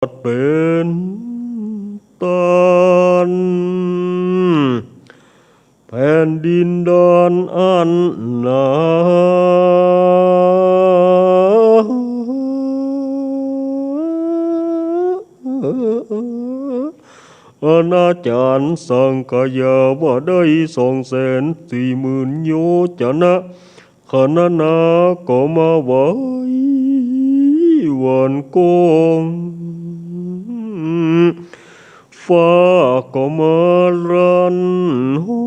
เป็นตนแผ่นดินดอนอันหนาอาณาจารย์สังกายาว่าได้240,000 โยชนะขณะนาก็มาไว้วันโกงฟ้าก็มารันห้อ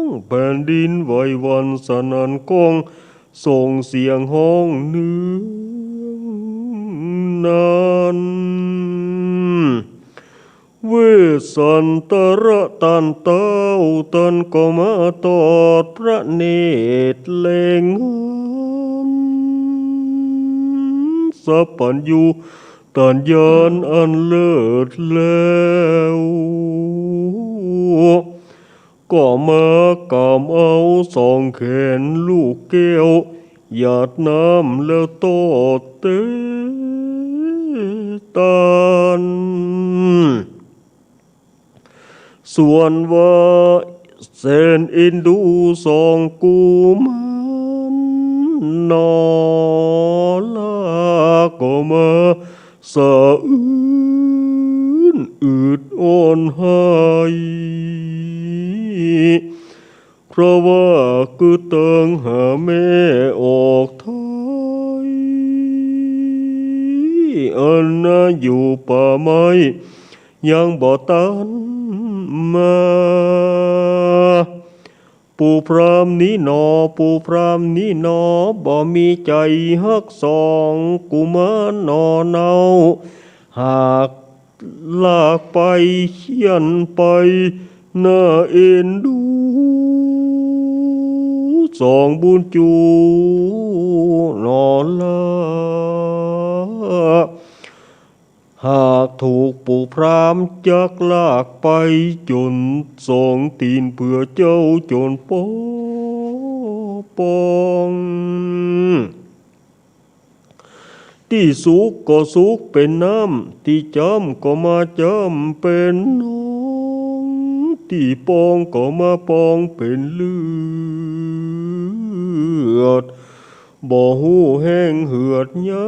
งแผ่นดินไหวหวันสนั่นก้องส่งเสียงห้องเนื้อนั้นเวสสันตระตันเต้าตันก็มาตอดพระเนตรเล็งสัพพัญญูตัญญาณอันเลิศแล้วก็มากำเอา2 แขนลูกแก้วหยาดน้ำแล้วตอดเตตันส่วนว่าเซนอินดู2 กุมันนอลาก็มาสะอื้นอืดอ่อนหายเพราะว่าคือเติงหาแม่ออกไทยอันน่าอยู่ป่าไม้ยังบ่ตันมาปู่พรามนี้หนอปู่พรามนี้หนอบ่มีใจฮัก2 กุมารนอเนาหากลากไปเขียนไปน่าเอ็นดู2 บุญจูนอลาหากถูกปู่พรามจักลากไปจน2 ตีนเพื่อเจ้าจนปองที่สุกก็สุกเป็นน้ำที่จำก็มาจำเป็นน้องที่ปองก็มาปองเป็นเลือดบ่หูแห้งเหือดย้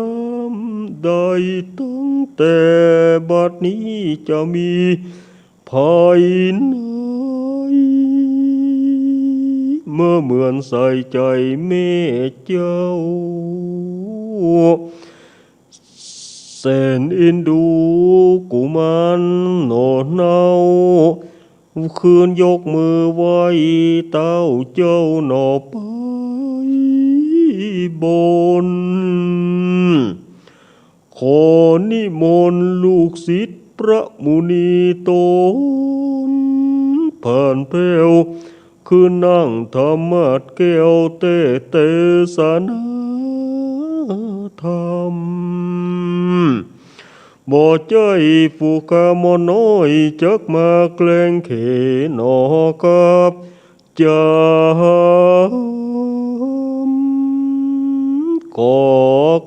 ำใดตั้งแต่บัดนี้จะมีภัยไหนเมื่อเหมือนใส่ใจแม่เจ้าแสนเอ็นดูกุมารโนเนาคืนยกมือไหว้เต้าเจ้าหนอไปบนขอนิมนต์ลูกศิษย์พระมุนีตนผ่านแผ้วคือนั่งธรรมัดแก้วเตสนาธรรมบ่ใจผู้กามน้อยจักมาแกล้งเขนอกับจามก่อ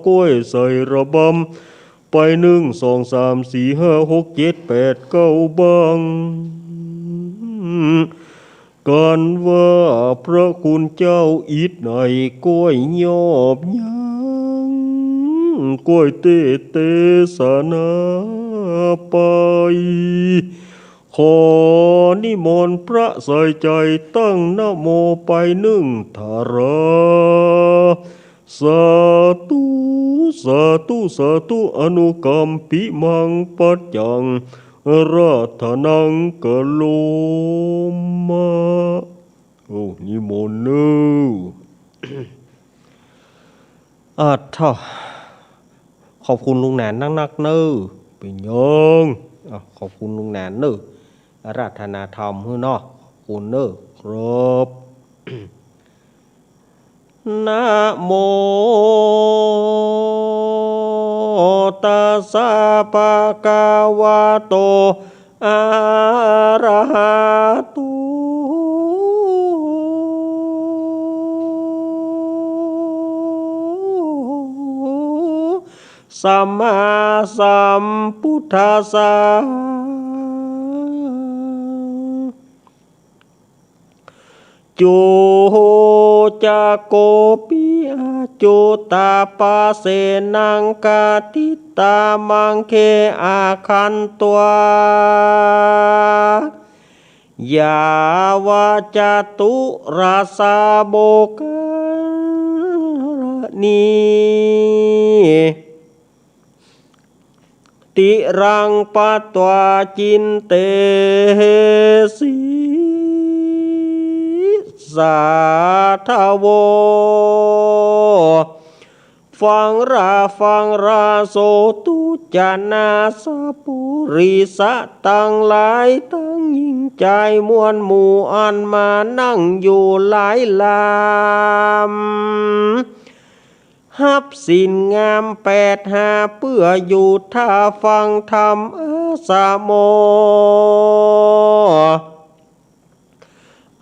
กล้วยใส่ระบำไป1 2 3 4 5 6 7 8 9บังกันว่าพระคุณเจ้าอิดในกล้วยยอบยังกล้วยเตสนาไปขอนิมนต์พระใส่ใจตั้งนะโมไป1 ทาราสาธุสาธุสาธุอนุกัมปิมังปัจจังราธนังกะโลมาโอ้นิมนต์เนอะท่าขอบคุณลุงแหนนนักเนอเป็นยังขอบคุณลุงแหนนเนออาราธนาธรรมเฮ้อเนาะคุณเนอครับนะโมตัสสะภะคะวะโตอะระหะโต สัมมาสัมพุทธัสสะโจจะโกปิอาโจตาปาเสนังกาติตามังเคอาคันตัวยาวาจตุราสาโบกนีติรังปัตวาจินเตสีสาทโวฟังราโสตุจานาสปุริสะตั้งหลายตั้งยิ่งใจมวลหมู่อันมานั่งอยู่หลายลามฮับสินงาม85เพื่ออยู่ท่าฟังธรรมอาสาโม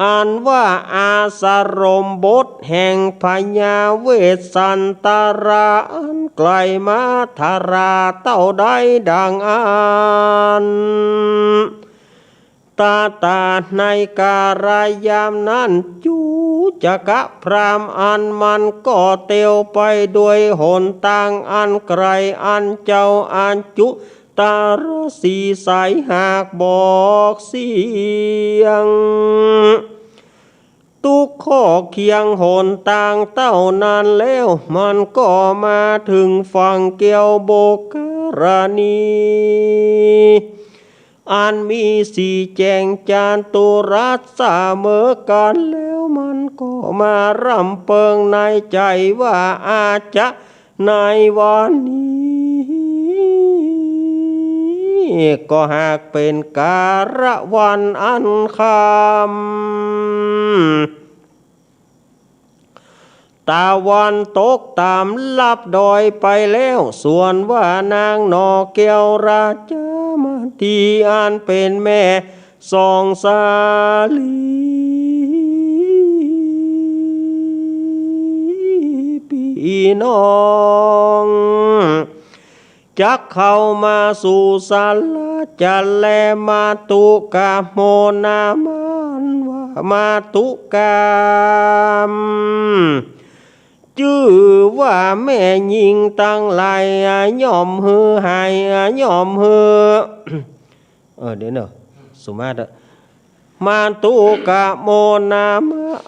อ่านว่าอาสารมบทแห่งพญาเวสสันตราอันไกลมาธาราเต้าได้ดังอ่านตาในการายามนั้นจูจักะพรามอันมันก็เตียวไปด้วยหนทางอันไกลอันเจ้าอันจุตารสีสายหากบอกเสียงทุกข้อเคียงหนทางเต้านานแล้วมันก็มาถึงฝั่งเกียวโบการณีอันมีสีแจงจานตุรัสเสมอกันแล้วมันก็มารำเปิงในใจว่าอาจจะในวันนี้ก็หากเป็นการะวันอันคำตะวันตกตามลับดอยไปแล้วส่วนว่านางนอแก้วราชมาที่อันเป็นแม่สองสาลีพี่น้องจักเข้ามาสู่ศาลาจันแลมาตุกาโมนามันว่ามาตุกามชื่อว่าแม่หญิงตั้งหลายย่อมฮือหายย่อมฮือเดี๋ยวเนอะสุมาตรมาตุกะโมนาม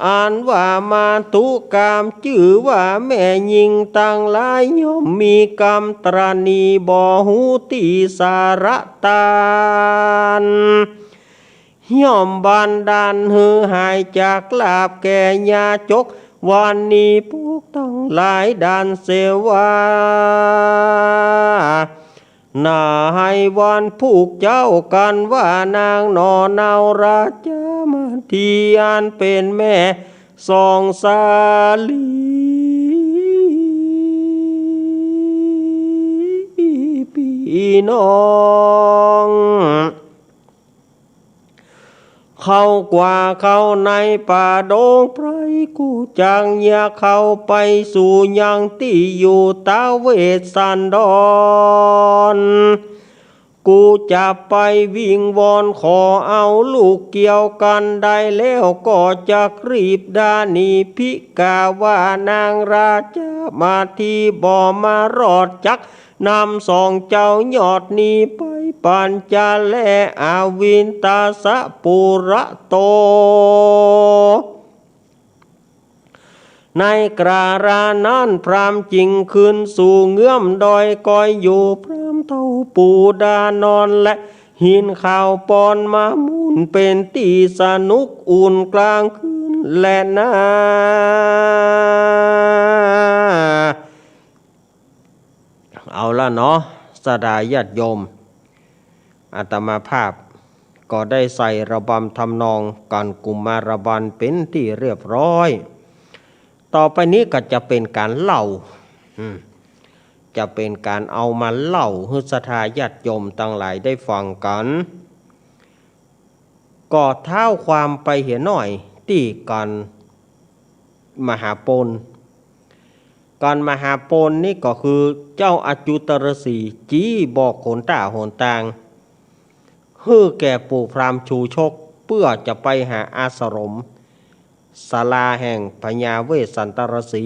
อ่านว่ามาตุกามชื่อว่าแม่หญิงตั้งหลายย่อมมีกรรมตรณีบ่หูติสารตานย่อมบันดาลฮือหายจากลาบแก่ญาจกวันนี้พวกตั้งหลายด่านเสวาน่าให้วันผูกเจ้ากันว่านางนอนาวราชมาที่อันเป็นแม่สองสาลีพี่น้องเข้ากว่าเข้าในป่าดงไพรกูจังอยากเข้าไปสู่ยังที่อยู่ตาเวสสันดรกูจะไปวิ่งวอนขอเอาลูกเกี่ยวกันได้แล้วก็จะรีบดานีพิกาว่านางราชมาที่บ่มารอดจักนำสองเจ้ายอดนี้ไปปัญจาและอาวินตาสะปุระโตในกรารานั้นพรามจริงขึ้นสู่เงื้อมดอยคอยอยู่พรามเท่าปูดานอนและหินข่าวปอนมามุนเป็นตีสนุกอุ่นกลางคืนและนาเอาละเนาะสดาญาติโยมอาตมาภาพก็ได้ใส่ระบำทำนองกันกุมารบันเป็นที่เรียบร้อยต่อไปนี้ก็จะเป็นการเล่าจะเป็นการเอามาเล่าให้ศรัทธาญาติโยมทั้งหลายได้ฟังกันก็เท้าความไปเห็นหน่อยที่กันมหาปน ก่อนมหาปนนี่ก็คือเจ้าอาจุตรสีจี้บอกโขนตาโหนต่างฮื้อแก่ปู่พราหมณ์ชูชกเพื่อจะไปหาอาสรมศาลาแห่งพญาเวสสันตรสี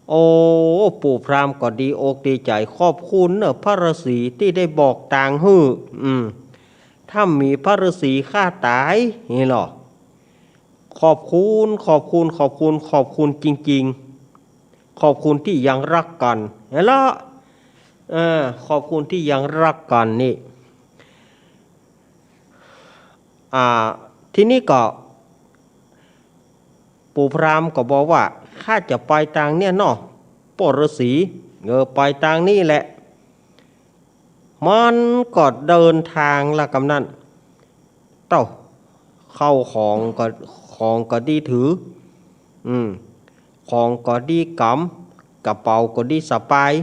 โอ้ปู่พราหมณ์ก็ดีอกดีใจขอบคุณเนอะพระฤาษีที่ได้บอกต่างฮื้อถ้ามีพระฤาษีฆ่าตายนี่หรอขอบคุณขอบคุณขอบคุณขอบคุณจริงๆขอบคุณที่ยังรักกันเห็นละขอบคุณที่ยังรักกันนี่ทีนี้ก็ปู่พราหมณ์ก็บอกว่าข้าจะไปทางเนี่ยเนาะปฤาษีไปทางนี้แหละมันก็เดินทางละกำนั้นเต้าเข้าของก็ดีถือของก็ดีกำกระเป๋าก็ดีสะพาย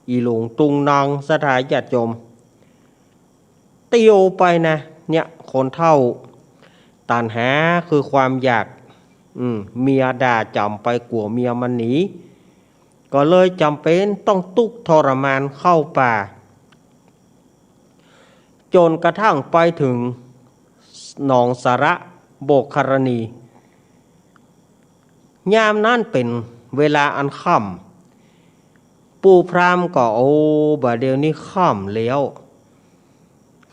อีหลงตุงนางสถายญาติโยมเตียวไปนะเนี่ยคนเท่าตัณหาคือความอยากเมียด่าจำไปกลัวเมียมันหนีก็เลยจำเป็นต้องตุกทรมานเข้าป่าจนกระทั่งไปถึงหนองสาระโบกคารณียามนั้นเป็นเวลาอันค่ำปู่พราหมณ์ก็บ่เดี๋ยวนี้ค่ำแล้ว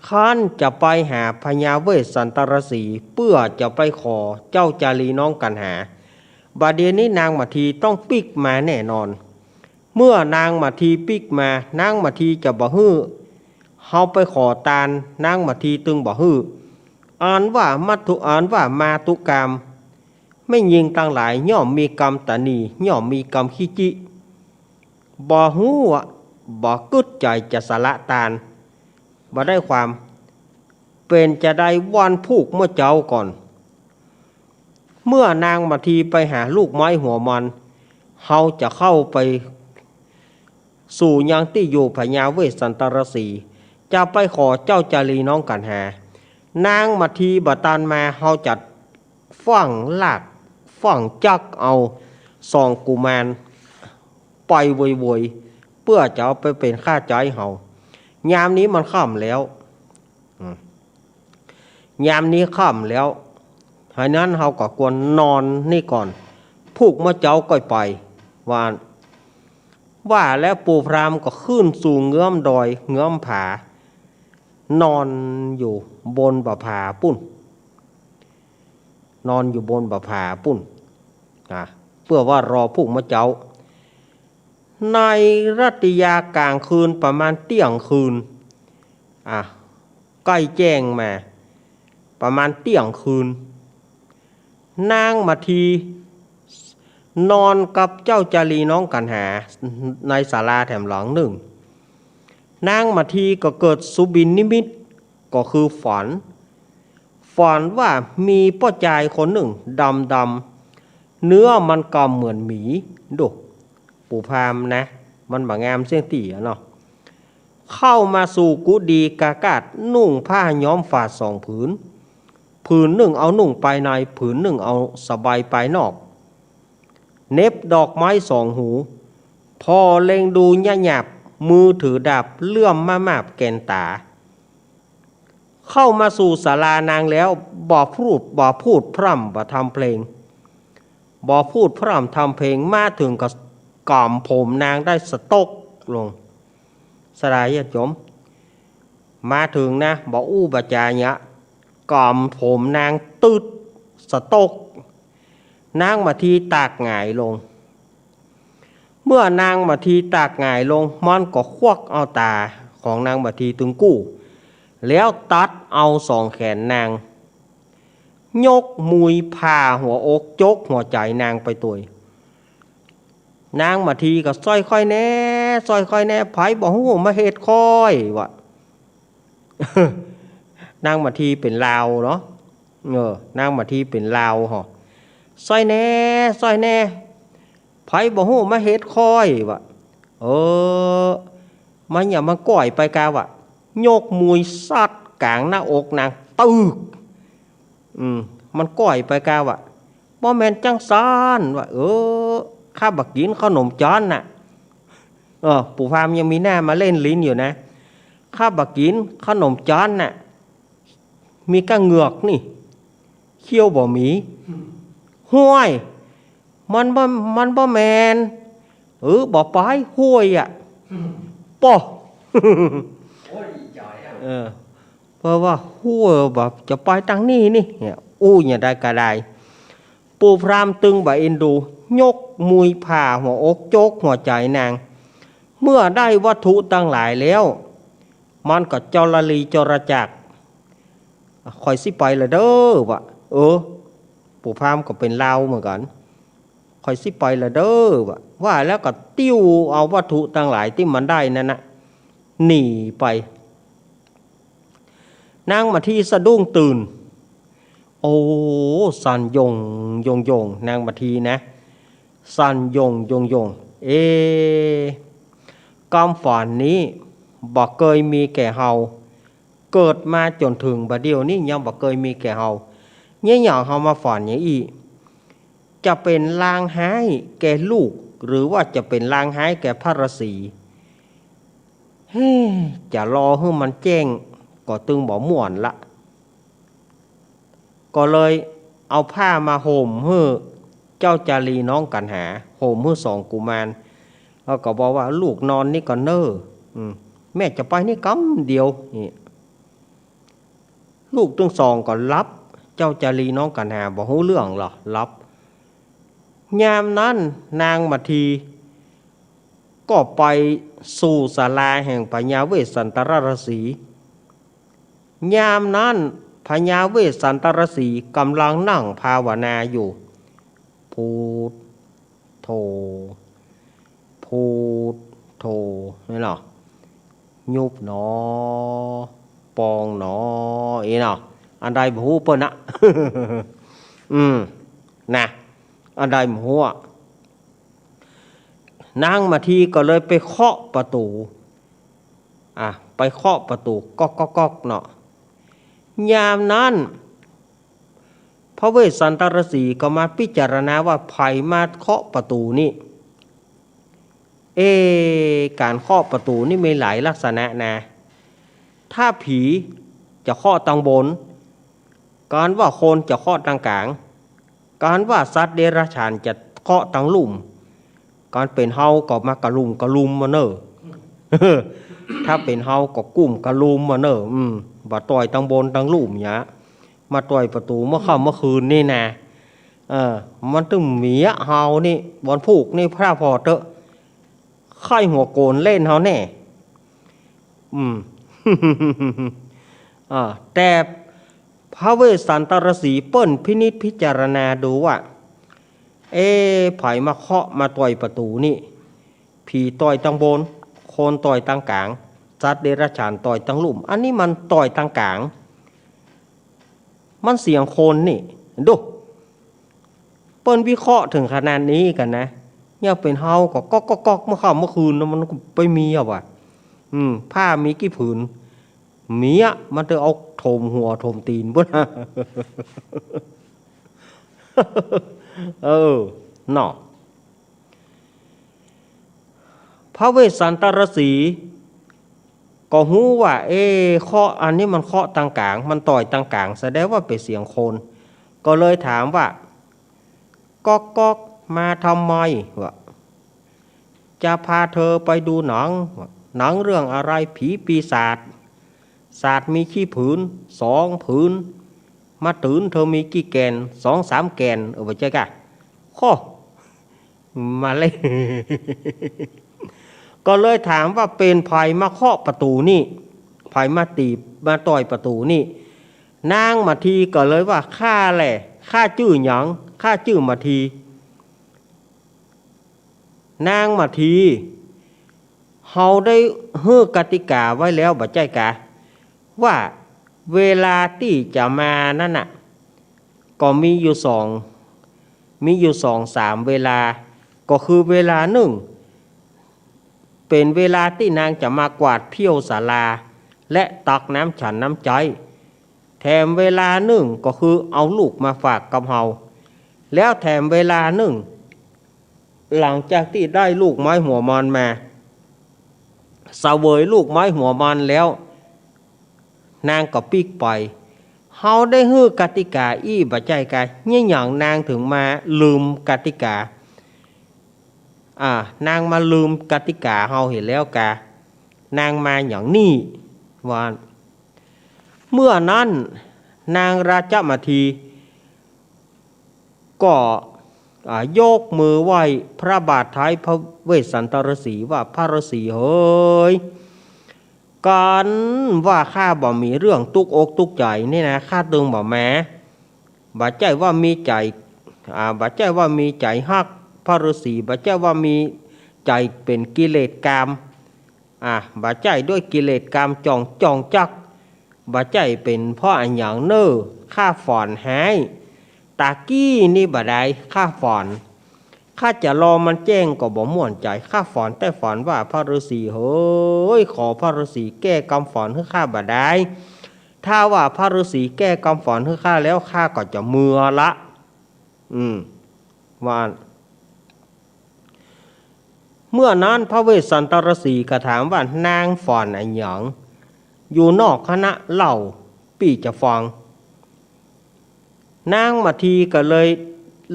ข้านจะไปหาพญาเวสสันตรสีเพื่อจะไปขอเจ้าจารีน้องกันหาบาเดียนี้นางมาทีต้องปิกมาแน่นอนเมื่อนางมาทีปิกมานางมาทีจะบ่ฮื้อเฮาไปขอตาลนางมาทีตึงบ่ฮื้ออ่านว่ามัทุอ่านว่ามาตุกรรมไม่ยิงตั้งหลายย่อมมีกรรมตนีย่อมมีกรรมขี้จิบ่ฮู้บ่กึดใจจะสละตาลบ่ได้ความเป็นจะได้วันผูกเมื่อเจ้าก่อนเมื่อนางมาทีไปหาลูกไม้หัวมันเฮาจะเข้าไปสู่ยังที่อยู่พญาเวสสันตรสีจะไปขอเจ้าจารีน้องกันหานางมาทีบัตานมาเฮาจัดฝังลากฝังจักเอาสองกุมารไปโวยเพื่อจะเอาไปเป็นค่าใจเฮายามนี้มันค่ำแล้วยามนี้ค่ำแล้วฉะนั้นเฮาก็ควรนอนนี่ก่อนผูกเมื่อเจ้าก็ไปว่าแล้วปู่พราหมณ์ก็ขึ้นสู่เงื้อมดอยเงื้อมผานอนอยู่บนบ่าผาปุ้นนอนอยู่บนบ่าผาปุ้นเพื่อว่ารอผูกเมื่อเจ้าในรัตยากลางคืนประมาณเที่ยงคืนใกล้แจ้งมาประมาณเที่ยงคืนนางมาทีนอนกับเจ้าจารีน้องกันหาในศาลาแถมหลังหนึ่งนางมาทีก็เกิดสุบินนิมิตก็คือฝันว่ามีพ่อชายคนหนึ่งดำเนื้อมันก็เหมือนหมีดูปู่พราหมณ์นะมันบางงามเสียงตีเนาะเข้ามาสู่กุฏิกากาศนุ่งผ้าย้อมฝาดสองผืนหนึ่งเอานุ่งไปในผืนหนึ่งเอาสบายไปนอกเน็บดอกไม้สองหูพอเล็งดูหยาบมือถือดาบเลื่อมมาบแกนตาเข้ามาสู่ศาลานางแล้วบ่พูดพร่ำบ่ทำเพลงบ่พูดพร่ำทำเพลงมาถึงกับก่อมผมนางได้สตกลงสลายญาติโยมมาถึงนะบ่อู้บ่จาเนี่ยก่อมผมนางตืดสตกนางมาทีตากหงายลงเมื่อนางมาทีตากหงายลงมันก็ควักเอาตาของนางมาทีตึงกู้แล้วตัดเอาสองแขนนางยกมุยผ่าหัวอกจกหัวใจนางไปตัวนางมาทีก็ซอยค่อยแน่ไผบ่ฮู้มาเฮ็ดค่อยวะ นางมาทีเป็นลาวเนาะนางมาทีเป็นลาวหรอซอยแน่ไผบ่ฮู้มาเฮ็ดค่อยวะมันอย่ามาก่อยไปกาวะโยกมวยซัดกลางหน้าอกนางตึกมันก่อยไปกาวะ บ่แม่นจังซานว่าข้าบักกินขนมจ้อนน่ะปู่พามยังมีหน้ามาเล่นลิ้นอยู่นะข้าบักกินขนมจ้อนน่ะมีกระเหงือกนี่เขี้ยวบ่มีห้วยมันบ่แมนบ่ไปห้วยอ่ะป่อเพราะว่าห้วยแบบจะไปทางนี้นี่อย่าได้กระไดปู่พรามตึงบ่เอ็นดูยกมุยผ่าหัวอกโจกหัวใจนางเมื่อได้วัตถุตั้งหลายแล้วมันก็จรลีจรจักคอยสิไปละเด้อวะปู่พรามก็เป็นลาวเหมือนกันคอยสิไปละเด้อวะว่าแล้วก็ติ้วเอาวัตถุตั้งหลายที่มันได้นั่นนะหนีไปนางมาที่สะดุ้งตื่นสันยงนางมาทีนะสันยงกำฝันนี้บอกเคยมีแก่เฮาเกิดมาจนถึงบัดเดียวนี้ยังบอกเคยมีแก่เฮาเนี่ยอย่างเฮามาฝันอย่างอีจะเป็นลางหายแก่ลูกหรือว่าจะเป็นลางหายแก่พระฤาษีจะรอให้มันแจ้งก็ตึงบ่ม่วนละก็เลยเอาผ้ามาห่มให้เจ้าจารีน้องกันหาห่มให้สองกุมารแล้วก็บอกว่าลูกนอนนี่ก่อนเน้อแม่จะไปนี่กำเดียวนี่ลูกทั้งสองก็รับเจ้าจารีน้องกันหาบอกรู้เรื่องหรอรับยามนั้นนางมาทีก็ไปสู่ศาลาแห่งพญาเวสสันตรฤาษียามนั้นพญาเวสสันตรฤาษีกำลังนั่งภาวนาอยู่พูดโธนี่เนาะยุบหนอปองหนอเนาะอันใดบ่ฮู้เปิ้นนะ นะอันใดบ่ฮู้นางมาทีก็เลยไปเคาะประตูไปเคาะประตูก๊อกเนาะยามนั้นพระเวสสันตรฤาษีก็มาพิจารณาว่าไผมาเคาะประตูนี่การเคาะประตูนี่มีหลายลักษณะนะถ้าผีจะเคาะทางบนการว่าคนจะเคาะทางกลางการว่าสัตว์เดรัจฉานจะเคาะทางลุ่มการเป็นเฮาก็มากระลุมมาเนอะ ถ้าเป็นเฮาก็กุ้มกระลุมมาเนอะบ่ต่อยทางบนทางลุ่มเนี่ยมาต่อยประตูเมื่อค่ำเมื่อคืนนี่นะมันตึงเมียเฮานี่บอนผูกนี่พระพอเตอะไข้หัวโกนเล่นเฮาแน่แต่พระเวสสันตรฤาษีเปิ้นพินิจพิจารณาดูว่าไผมาเคาะมาต่อยประตูนี่ผีต่อยทางบนคนต่อยทางกลางสัตว์เดรัจฉานต่อยทางลุ่มอันนี้มันต่อยทางกลางมันเสียงคนนี่ดูเปิ้นวิเคราะห์ถึงขนาดนี้กันนะเนี่ยเป็นเฮาก็ก๊อกเมื่อค่ำเมื่อคืนมันไปมีว่ะผ้ามีกี่ผืนเมียมันจะเอาโถมหัวโถมตีนบ่นะ เนาะพระเวสสันตรฤาษีก็ฮู้ว่าเคาะอันนี้มันเคาะทางกลางมันต่อยทางกลางแสดงว่าเป็นเสียงคนก็เลยถามว่าก๊อกมาทำไมวะจะพาเธอไปดูหนังเรื่องอะไรผีปีศาจมีขี้ผืน2 ผืนมาตื่นเธอมีกี่แกน2-3 แกนไปเจ๊กะข้อมาเลย ก็เลยถามว่าเป็นไผมาเคาะประตูนี่ไผมาตีมาต่อยประตูนี่นางมาทีก็เลยว่าข้าแหละข้าชื่อหยังข้าชื่อมาทีนางมาทีเฮาได้เฮือกติกาไว้แล้วบ่ใจกะว่าเวลาที่จะมานั่นน่ะก็มีอยู่2-3 เวลาก็คือเวลาหนึ่งเป็นเวลาที่นางจะมากวาดเพี้ยวศาลาและตักน้ำฉันน้ำใจแถมเวลาหนึ่งก็คือเอาลูกมาฝากกับเฮา แล้วแถมเวลาหนึ่งหลังจากที่ได้ลูกไม้หัวมันมาเสวยลูกไม้หัวมันแล้วนางก็ปีกไปเฮาได้ฮื้อกติกาอี้บ่ใจกายเนี่ยหยังนางถึงมาลืมกติกานางมาลืมกติกาเฮาเห็นแล้วกานางมาอย่างนี้ว่าเมื่อนั้นนางราชมัทีก็โยกมือไหว้พระบาทท้ายพระเวสสันตรสีว่าพระฤาษีเฮ้ยกันว่าข้าบ่มีเรื่องตุกอกตุกใจนี่นะข้าตึงบ่แม้บ่ใจว่ามีใจบ่ใจว่ามีใจฮักพระฤาษีบ่ใจว่ามีใจเป็นกิเลสกามบ่ใจด้วยกิเลสกามจองจักบ่ใจเป็นเพราะอันอย่างเน้อข้าฝ่อนหายตากี้นี่บ่ได้ข้าฝ่อนข้าจะรอมันแจ้งก็บ่ม่วนใจข้าฝอนแต่ฝอนว่าพระฤาษีเฮ้ยขอพระฤาษีแก้กรรมฝอนให้ข้าบ่ได้ถ้าว่าพระฤาษีแก้กรรมฝอนให้ข้าแล้วข้าก็จะเมื่อละว่าเมื่อนั้นพระเวสสันตรสีก็ถามว่านางฝอนอันหยังอยู่นอกคณะเล่าปี่จะฟังนางมาทีก็เลย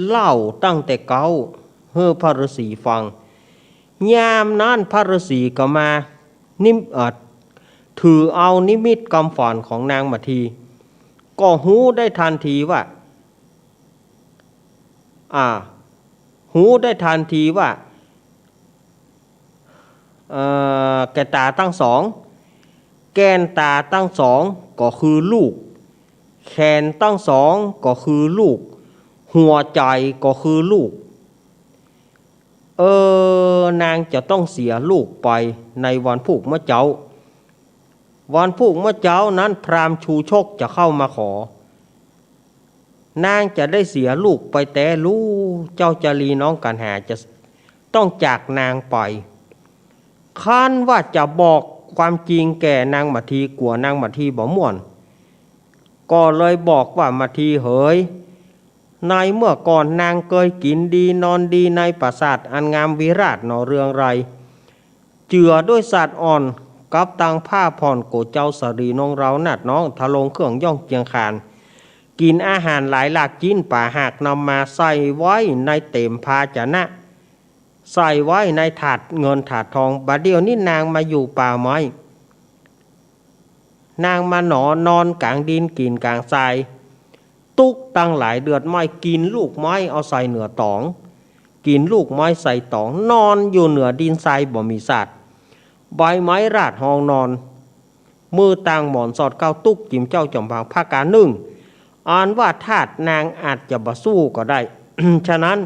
เล่าตั้งแต่เก่าให้พระฤาษีฟังยามนั้นพระฤาษีก็มาถือเอานิมิตกำฝันของนางมาทีก็หูได้ทันทีว่าหูได้ทันทีว่าแกตาตั้งสองแกนตาตั้งสองก็คือลูกแขนตั้งสองก็คือลูกหัวใจก็คือลูกนางจะต้องเสียลูกไปในวันผูกมะเจ้าวันผูกมะเจ้านั้นพราหมณ์ชูชกจะเข้ามาขอนางจะได้เสียลูกไปแต่ลูกเจ้าจารีน้องกันหาจะต้องจากนางไปคันว่าจะบอกความจริงแก่นางมัทีกลัวนางมัทีบ่ม่วนก็เลยบอกว่ามัทีเฮ้ยในเมื่อก่อนนางเคยกินดีนอนดีในปราสาทอันงามวิราชนอเรืองไรเจือด้วยสัตว์อ่อนกับตังผ้าผ่อนโกเจ้าสรีน้องเรานัดน้องทะลงเครื่องย่องเกียงคานกินอาหารหลายหลากจิ้นป่าหากนำมาใส่ไว้ในเต็มภาชนะใส่ไว้ในถาดเงินถาดทองบัดเดียวนี้นางมาอยู่ป่าไม้นางมาหนอนกลางดินกินกลางทรายตุกตั้งหลายเดือนไม้กินลูกไม้เอาใส่เหนือตองกินลูกไม้ใส่ตองนอนอยู่เหนือดินทรายบ่มีสัตว์ใบไม้ราดห้องนอนมือต่างหมอนสอดเก้าตุกจิมเจ้าจอมพางภาคการหนึ่งอ่านว่าธาตุนางอาจจะบ่สู้ก็ได้ ฉะนั้น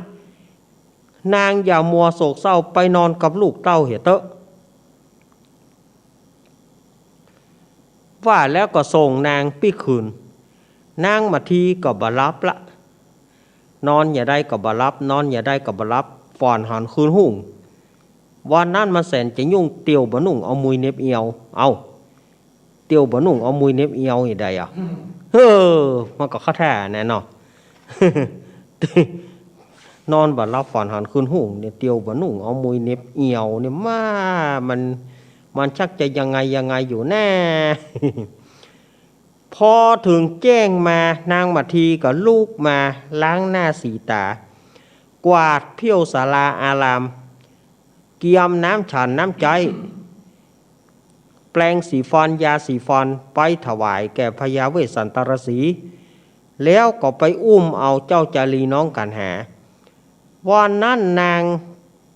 นางอย่ามัวโศกเศร้าไปนอนกับลูกเต้าเหตุว่าแล้วก็ส่งนางปี้คืนนางมาทีก็บ่รับละนอนอย่าได้ก็บ่รับนอนอย่าได้ก็บ่รับฝ่อนหันคืนหุ่งวันนั้นมาแสนจะยุ่งเตียวบ่นุ่งเอามุยเน็บเอียวเอาเตียวบ่นุ่งเอามุยเน็บเอียวอย่างใดมันก็เข้าแท้แน่นอน นอนบ่รับฝ่อนหันคืนหุ่งเนี่ยเตียวบ่นุ่งเอามุยเน็บเอียวเนี่ยมันชักจะยังไงอยู่แน่ พอถึงแจ้งมานางมาทีก็ลูกมาล้างหน้าสีตากวาดเพี้ยวศาลาอารามเกียมน้ำฉันน้ำใจแปลงสีฟอนยาสีฟอนไปถวายแก่พญาเวสสันตรสีแล้วก็ไปอุ้มเอาเจ้าจารีน้องกันหาวันนั้นนาง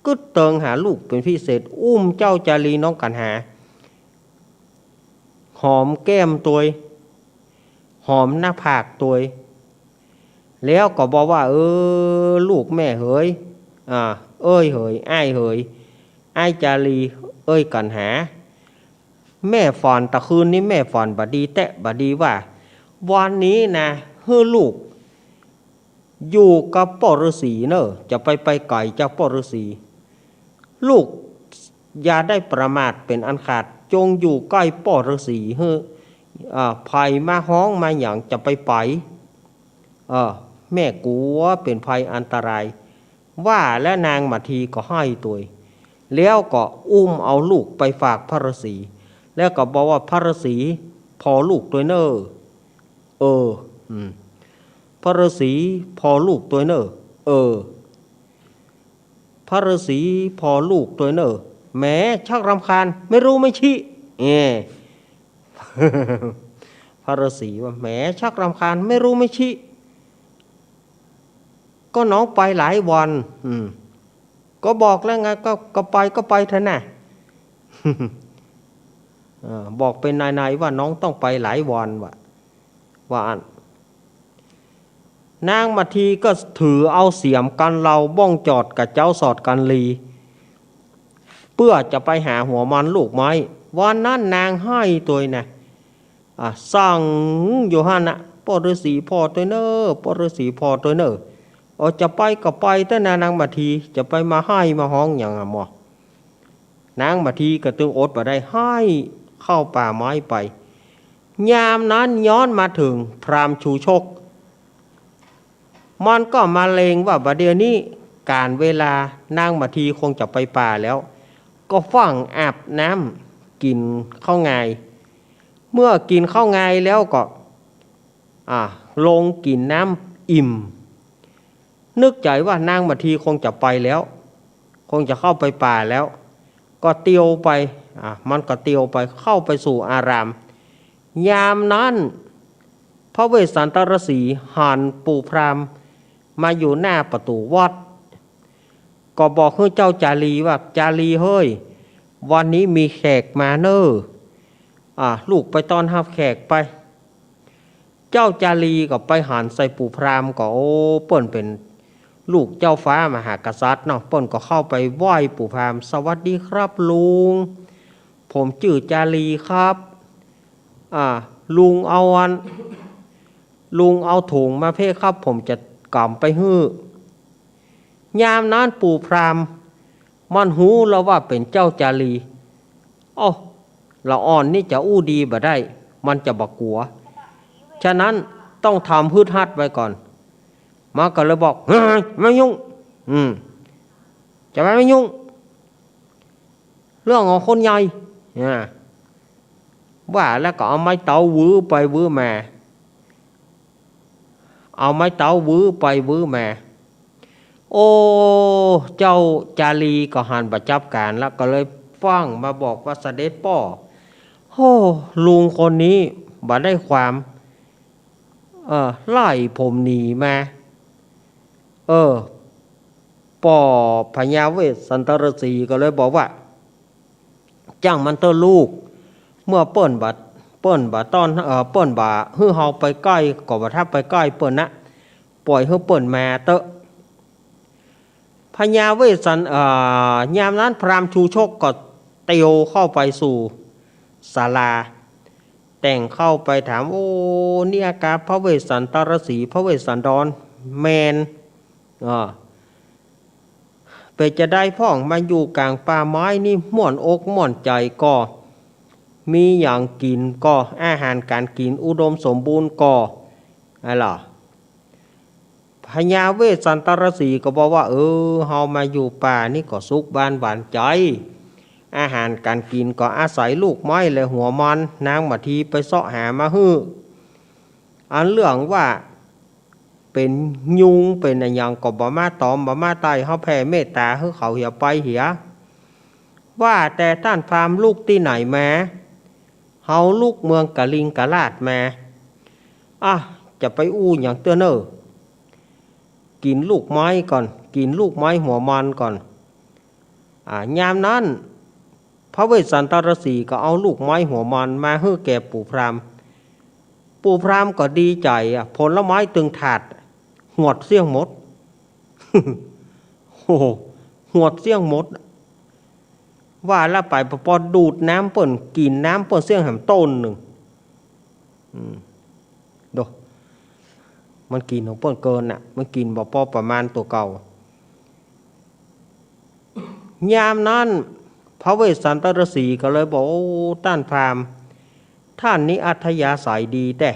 กึดเติงหาลูกเป็นพิเศษอุ้มเจ้าจารีน้องกันหาหอมแก้มตัวหอมหน้าผากตัวแล้วก็บอกว่าลูกแม่เฮยเอ้ยเฮยอ้ายเฮยอ้ายจารีเอ้ยกันหาแม่ฝอนตะคืนนี้แม่ฝอนบดีแตะบดีว่าวันนี้นะเฮ้อลูกอยู่กับพ่อฤาษีเนอะจะไปไก่เจ้าพ่อฤาษีลูกอย่าได้ประมาทเป็นอันขาดจงอยู่ใกล้พ่อฤาษีเฮ้อภัยมาห้องมาอย่างจะไป แม่กลัวเป็นภัยอันตรายว่าและนางมาทีก็ให้ตัวแล้วก็อุ้มเอาลูกไปฝากพระฤาษีแล้วก็บอกว่าพระฤาษีพอลูกตัวเนอพระฤาษีพอลูกตัวเนอพระฤาษีพอลูกตัวเนอแม้ชักรำคาญไม่รู้ไม่ชี้พระฤาษีว่าแหมชักรำคาญไม่รู้ไม่ชี้ก็น้องไปหลายวันก็บอกแล้วไงก็ไปเถอะนะบอกเป็นนายว่าน้องต้องไปหลายวันว่าอันนางมาทีก็ถือเอาเสียมกันเราบ้องจอดกับเจ้าสอดกันลีเพื่อจะไปหาหัวมันลูกไม้วันนั้นนางให้ตัวนะสั่งอยู่ฮันนะปอฤาษีพอตัวเนอปอฤาษีพอตัวเนอจะไปก็ไปแต่นางมาทีจะไปมาให้มาห้องอย่างหมอนางมาทีก็ตึงอดมาได้ให้เข้าป่าไม้ไปยามนั้นย้อนมาถึงพราหมณ์ชูชกมันก็มาเลงว่าบัดเดี๋ยวนี้การเวลานางมาทีคงจะไปป่าแล้วก็ฟังอาบน้ำกินข้าวไงเมื่อกินข้าวไงแล้วก็ลงกินน้ำอิ่มนึกใจว่านางมาทีคงจะไปแล้วคงจะเข้าไปป่าแล้วก็เตียวไปมันก็เตียวไปเข้าไปสู่อารามยามนั้นพระเวสสันตรสีหันปู่พราหมณ์มาอยู่หน้าประตูวัดก็บอกให้เจ้าจารีว่าจารีเฮ้ยวันนี้มีแขกมาเนอลูกไปต้อนรับแขกไปเจ้าจารีก็ไปหันใส่ปู่พราหมณ์ก็เปิ้นเป็นลูกเจ้าฟ้ามหากษัตริย์เนาะเปิ้นก็เข้าไปไหว้ปู่พราหมณ์สวัสดีครับลุงผมชื่อจารีครับลุงเอาถุงมาเพ่ครับผมจะกำไปฮื้อยามนั้นปู่พราหมณ์มันหูแล้วว่าเป็นเจ้าจารีละอ่อนนี่จะอู้ดีบ่ได้มันจะบักกัวฉะนั้นต้องทำฮึดฮัดไว้ก่อนมาก็เลยบอกไม่ยุ่งจะไม่ยุ่งเรื่องของคนใหญ่ว่าแล้วก็เอาไม้เตาวื้อไปวื้อมาเอาไม้เตาวื้อไปวื้อมาเจ้าจารีก็หันประจับการแล้วก็เลยฟังมาบอกว่าเสด็จพ่อลุงคนนี้บ่ได้ความไล่ผมหนีมาป่อพญาเวสสันตรสีก็เลยบอกว่าจ้างมันเตอลูกเมื่อเปิ้นบ่ตอนเปิ้นบ่ฮื้อเฮาไปใกล้ก็บ่ทับไปใกล้เปิ้นนะปล่อยฮื้อเปิ้นมาเตอะพญาเวสสันยามนั้นพราหมณ์ชูชกก็เตียวเข้าไปสู่ศาลาแต่งเข้าไปถามเนี่ยกาพระเวสสันตรสีพระเวสสันดรแมนไปจะได้พ่องมาอยู่กลางป่าไม้นี่ม่วนอกม่วนใจก็มีอย่างกินก็อาหารการกินอุดมสมบูรณ์ก็อะไรล่ะพญาเวสสันตรสีก็บอกว่าเฮามาอยู่ป่านี่ก็สุขบานหวานใจอาหารการกินก็อาศัยลูกไม้และหัวมันนางมาทีไปเสาะหามาฮื้ออันเรื่องว่าเป็นยุงเป็นอะไรอย่างก็บ่มาตอมบ่มาตายเฮาแผ่เมตตาให้เขาเหี่ยไปเหี่ยว่าแต่ท่านพราหมณ์ลูกที่ไหนมาเฮาลูกเมืองกะลิงกะลาดมาจะไปอู้อย่างเตื้อเนอกินลูกไม้ก่อนกินลูกไม้หัวมันก่อนยามนั้นพระเวสสันตรสีก็เอาลูกไม้หัวมันมาให้แก่ปู่พราหมณ์ปู่พราหมณ์ก็ดีใจผลไม้ตึงถาดหวดเสี่ยงหมด หวดเสี่ยงหมดว่าแล้วไปพอดูดน้ำเปิ่นกินน้ำเปิ่นเสี่ยงแหมต้นหนึ่งดูมันกินของเปิ่นเกินมันกินบ่พอประมาณตัวเก่ายามนั้นพระเวสสันตรสีก็เลยบอกท่านพราหมณ์ท่านนี้อัธยาศัยดีแต่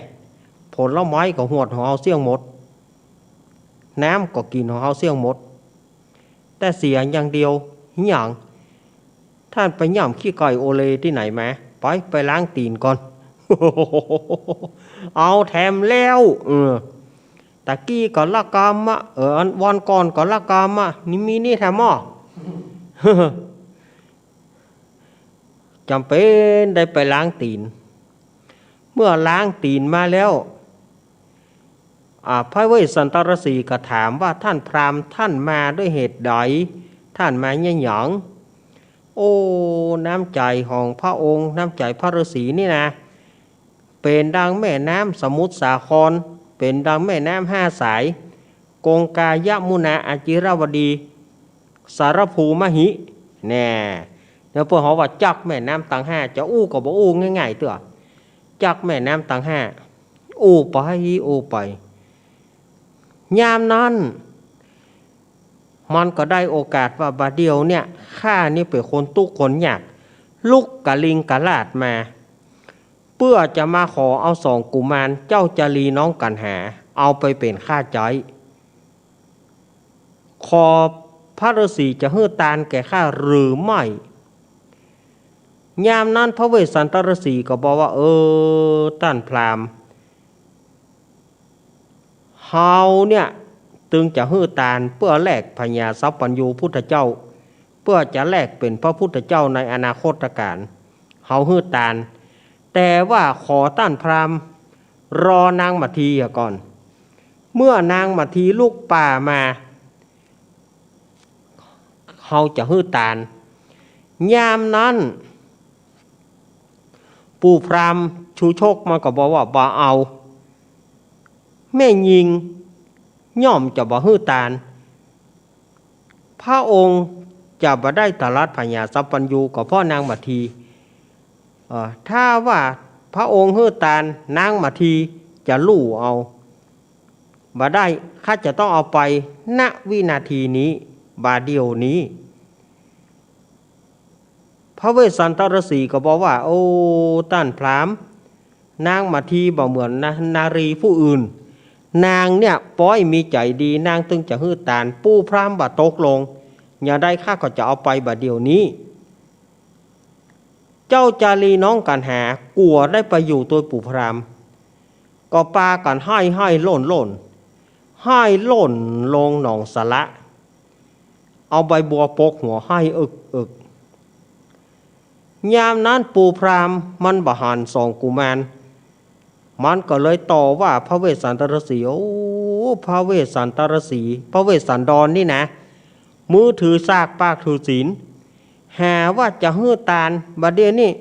ผลไม้ก็หวดของเอาเสี่ยงหมด น้ำก็กินของเขาเสี่ยงหมดแต่เสียอย่างเดียวอย่างท่านไปย่ำขี้ไก่โอเลที่ไหนมาไปล้างตีนก่อน เอาแถมแล้วตะกี้ก่อนละกามะวันก่อนก่อนละกามะนี่มีนี่แถมอ่ะ จำเป็นได้ไปล้างตีนเมื่อล้างตีนมาแล้วพระเวสสันตรสีก็ถามว่าท่านพราหมณ์ท่านมาด้วยเหตุใดท่านมาเนี่ยหยังโอ้น้ำใจของพระองค์น้ำใจพระฤาษีนี่นะเป็นดังแม่น้ำสมุทรสาครเป็นดังแม่น้ำ5 สายกงกายมุนาอาจิรวดีสารภูมหิแน่แล้วพวกเขาว่าจักแม่น้ำต่าง5จะอู้ก็บ่อู้ง่ายๆตัวจักแม่น้ำต่าง5อู้ไปยามนั้นมันก็ได้โอกาสว่าบาดเดียวเนี่ยข้านี่เป็นคนตุกคนยากลุกกะลิงกะลาดมาเพื่อจะมาขอเอา2 กุมารเจ้าจารีน้องกันหาเอาไปเป็นข้าใจขอพระฤาษีจะฮื้อตานแก่ข้าหรือไม่ยามนั้นพระเวสสันตรสีก็บอกว่าท่านพราหมณ์เฮาเนี่ยตึงจะฮื้อตานเพื่อแลกพญาสัพพัญญูพุทธเจ้าเพื่อจะแลกเป็นพระพุทธเจ้าในอนาคตการเฮาฮื้อตานแต่ว่าขอท่านพราหมณ์รอนางมัทธีก่อนเมื่อนางมัทธีลูกป่ามาเฮาจะฮื้อตานยามนั้นปู่พราหมณ์ชูโชคมาก็บอกว่าบ่เอาแม่ยิงย่อมจะบ่ฮื้อตานพระองค์จะบ่ได้ตรัสพญาสัพพัญญูกับพ่อนางมัทธีถ้าว่าพระองค์ฮื้อตานนางมัทธีจะลู่เอาบ่ได้ข้าจะต้องเอาไปณวินาทีนี้บาดเดียวนี้พระเวสสันตรสีก็บอกว่าโอ้ท่านพราหมณ์นางมัทธีบ่เหมือนนารีผู้อื่นนางเนี่ยป้อยมีใจดีนางตึงจะฮื้อตานปู่พราหมณ์บ่ตกลงอย่าได้ข้าก็จะเอาไปบาดเดียวนี้เจ้าจารีน้องกันหากลัวได้ไปอยู่ตัวปู่พราหมณ์ก็ปากันให้โล่นให้โล่นลงหนองสะละเอาใบบัวปกหัวให้อึกยามนั้นปู่พราหมณ์มันบ่หัน2 กุมารมันก็เลยต่อว่าพระเวสสันตรสีโอ้พระเวสสันตรสีพระเวสสันดรนี่นะมือถือซากปากถือศีลหาว่าจะฮื้อตานบัดเดี๋ยวนี้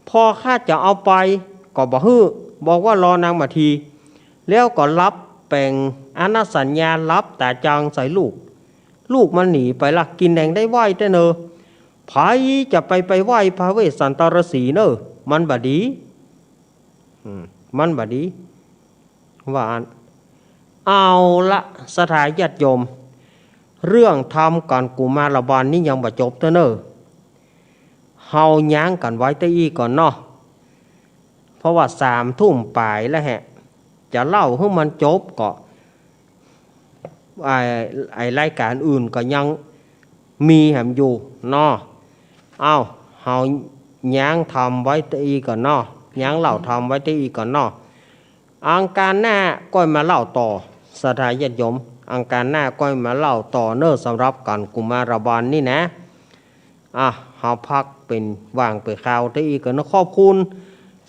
พอข้าจะเอาไปก็บ่ฮื้อบอกว่ารอนางมัทธีแล้วก็รับแปลงอนัสัญญารับแต่จางใส่ลูกมันหนีไปละกินแดงได้ไหวแต่เนอไผจะไปไหวพระเวสสันตรสีเนอมันบดีว่าเอาละสถาญาติโยมเรื่องทำการกุมารบาลนี่ยังบ่จบเถอะเนอเฮาย้างกันไว้แต่อีก่อนเนาะเพราะว่า3 ทุ่มปลายแล้วแฮะจะเล่าให้มันจบก็ไอ้รายการอื่นก็ยังมีแหมอยู่เนาะเอาเฮาย้างทำไว้แต่อีก่อนเนาะย้างเล่าทำไว้แต่อีก่อนเนาะอังการหน้าก็มาเล่าต่อสถาญาติโยมอังการหน้าก็มาเล่าต่อเนอสำหรับการกุมารบาลนี่นะเฮาพักเป็นว่างไปข่าวแต่อีก่อนนะขอบคุณ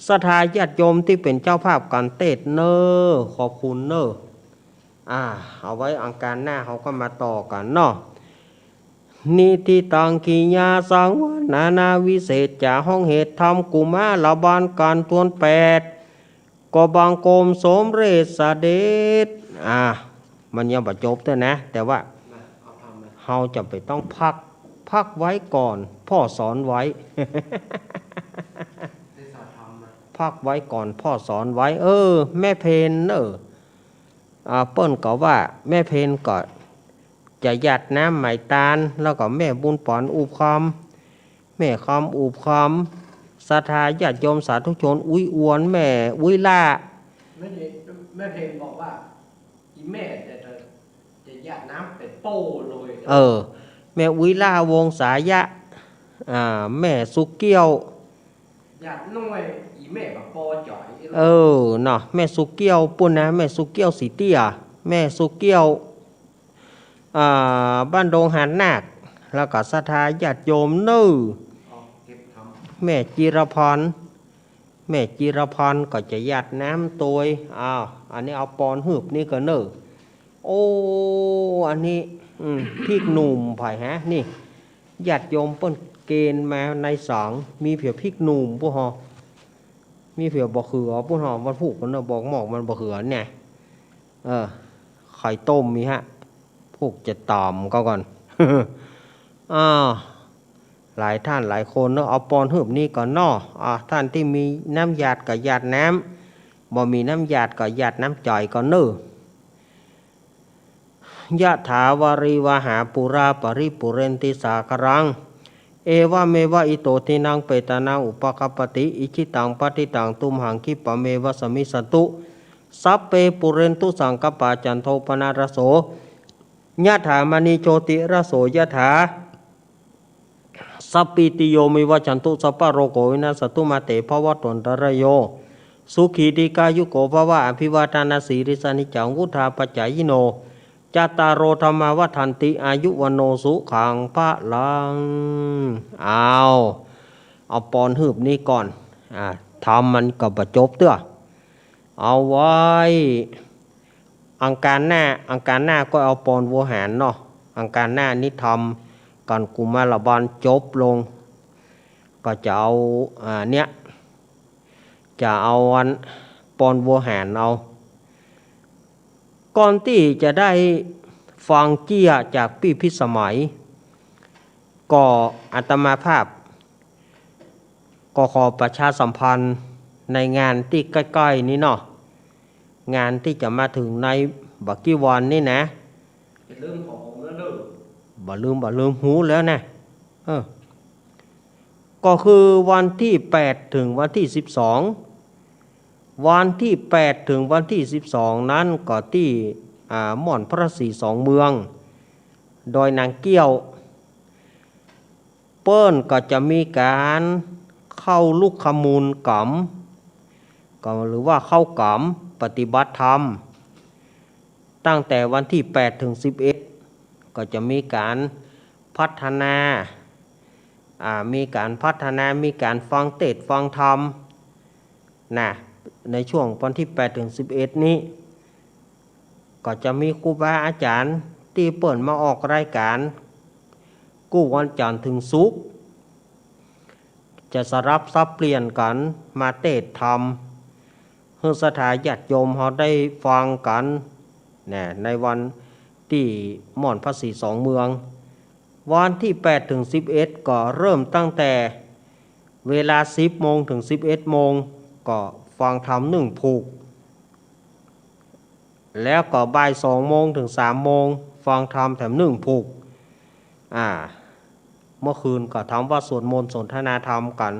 สถาญาติโยมที่เป็นเจ้าภาพการเทศเนอขอบคุณเนอเอาไว้อังการหน้าเขาก็มาต่อกันเนาะนิติตังกิยาสังวนาวิเศษจากห้องเหตุธรรมกุมารบาลการทวน8ก็บางโกมสมเรศเดชมันยังบ่จบแต่นะแต่ว่าเราจะไปต้องพักไว้ก่อนพ่อสอนไว้ พักไว้ก่อนพ่อสอนไว้แม่เพนเปิ้นก็ว่าแม่เพนก็จะหยัดน้ำไหมตาลแล้วก็แม่บุญปอนอุบคำแม่คำอุบคำศรัทธาญาติโยมสาธุชนอุ้ยอวนแม่อุ้ยล่าแม่เพนบอกว่าอีแม่แต่ หยาดน้ำเป็นโป้เลย แม่วิลาวงศายะแม่สุเกี้ยว หยาดน้อยอีแม่กับปอจ่อย เนาะแม่สุเกี้ยวปุ่นนะแม่สุเกี้ยวสีเตี้ยแม่สุเกี้ยวบ้านดงหานนาคแล้วก็ศรัทธาญาติโยมเก็บท แม่จิรพรแม่จิรพรก็จะหยาดน้ำตัวอันนี้เอาปอนหืบนี่ก็โอ้อันนี้พริกหนุ่มไผ่ฮะนี่ญาติโยมเปิ้นเกณฑ์มาในสองมีเผียวพริกหนุ่มพวกฮอมีเผียวบ่เขือพวกฮอมันผูกกันเนอะบอกหมอกมันบ่เขือเนี่ยไข่ต้มมีฮะพวกจะตอมก็ก่อน หลายท่านหลายคนเนอะเอาปอนหืบนี่ก่อนเนาะท่านที่มีน้ำหยาดกับหยาดน้ำบ่มีน้ำหยาดกับหยาดน้ำจ่อยก่อนเนอะยะถาวาริวหาปุราปริปุเรนติสาครังเอวะเมวะอิโตทินังเปตานังอุปกัปปติอิชิตังปฏิตังตุมหังคิปะเมวะสมิสตุสัพเปปุเรนตุสังกปปาจันโทปนารโสยะถามณีโชติระโสยะถาสัพปิติโยมิวัจันตุสัพพะโรโกวินาสตุมาเตภวตวันตรโยสุขีติกายุโกภวะอภิวาทานาสีริสานิจังวุธาปัจจายโนจัตตารโรธรรมาวัฏันติอายุวโนสุขังพระลังเอาปอนหืบนี้ก่อนทำมันก็บจบเตื้อเอาไว้อังการหน้าก็เอาปอนวัวหารเนาะอังการหน้านี้ทำก่อนกุมารบาลจบลงก็จะเอาจะเอาวันปอนวัวหารเอาก่อนที่จะได้ฟังเจียจากพี่พิสมัยก็อาตมาภาพก็ขอประชาสัมพันธ์ในงานที่ใกล้ๆนี้เนาะงานที่จะมาถึงในบักกี้วันนี่นะเป็นเรื่องของผมแล้วเด้อ บ่ลืมหูแล้วนะก็คือวันที่8ถึงวันที่12วันที่8ถึงวันที่12นั้นก็ที่ม่อนพระศรีสองเมืองโดยนางเกี้ยวเปิ้นก็จะมีการเข้าลูกขมูลกำก็หรือว่าเข้ากำปฏิบัติธรรมตั้งแต่วันที่8ถึง11ก็จะมีการพัฒนามีการฟังเทศน์ฟังธรรมนะในช่วงวันที่8ถึง11นี้ก็จะมีครูบาอาจารย์ที่เปิดมาออกรายการกู้วันจันทร์ถึงศุกร์จะสลับซับเปลี่ยนกันมาเทศน์ธรรมเพื่อสถาญาติโยมเขาได้ฟังกันในวันที่ม่อนพระศรีสองเมืองวันที่8ถึง11ก็เริ่มตั้งแต่เวลา10โมงถึง11โมงก็ฟังธรรม1ผูกแล้วก็บ่าย2โมงถึง3โมงฟังธรรมแถม1ผูกเมื่อคืนก็ทำว่าสวดมนต์สนทนาธรรมกัน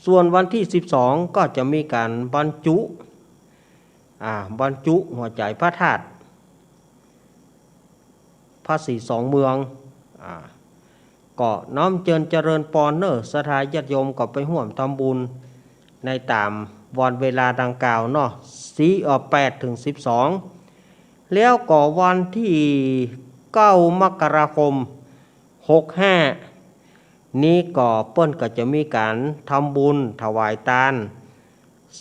ส่วนวันที่12ก็จะมีการบรรจุหัวใจพระธาตุพระศรีสองเมืองก็น้อมเจริญปอนสถาญาติโยมก็ไปร่วมทำบุญในตามวันเวลาดังกล่าวเนาะ8ถึง12แล้วก็วันที่9มกราคม65นี้ก็เปิ้นก็จะมีการทำบุญถวายทาน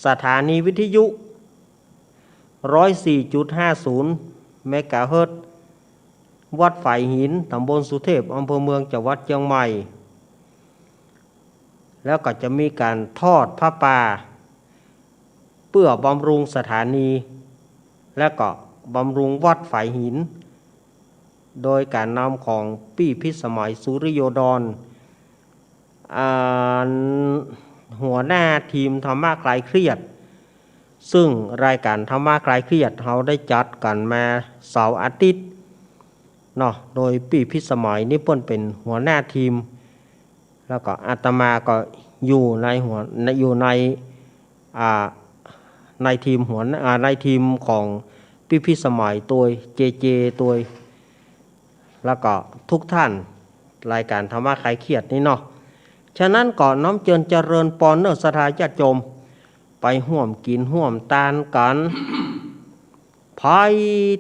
สถานีวิทยุ 104.50 เมกะเฮิรตซ์วัดฝ่ายหินตำบลสุเทพอำเภอเมืองจังหวัดเชียงใหม่แล้วก็จะมีการทอดผ้าป่าเพื่อบำรุงสถานีและก็บำรุงวัดฝ่ายหินโดยการนำของพี่พิสมัยสุริโยดรหัวหน้าทีมธรรมะคลายเครียดซึ่งรายการธรรมะคลายเครียดเราได้จัดกันมาเสาร์อาทิตย์เนาะโดยพี่พิสมัยนี่เปิ้นเป็นหัวหน้าทีมแล้วก็อาตมาก็อยู่ในทีมในทีมของ พี่พิสมัยตัวเจเจตัวแล้วก็ทุกท่านรายการธรรมะคลายเครียดนี่เนาะฉะนั้นก่อนน้อมเจริญปอนเนอร์สถาญาติโยมไปห่วมกินห่วมตานกันไผ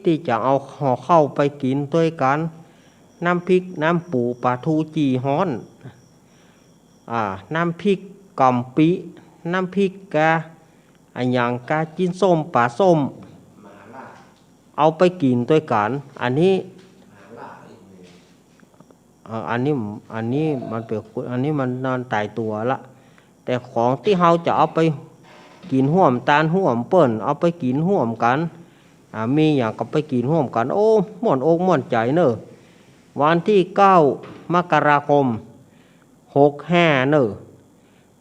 ที่จะเอาห่อเข้าไปกินด้วยกันน้ำพริกน้ำปูปลาทูจีฮ้อนน้ำพริกกอมปิน้ำพริกกาอันอย่างกาจิ้นส้มปลาส้มเอาไปกินด้วยกันอันนี้อันนี้มันเป็นอันนี้มันนอนตายตัวละแต่ของที่เราจะเอาไปกินห่วมตาลห่วมเปิ้นเอาไปกินห่วมกันมีอย่างก็ไปกินห่วมกันโอ้ม่วนอกม่วนใจเนอะวันที่9 มกราคม 65เนอะ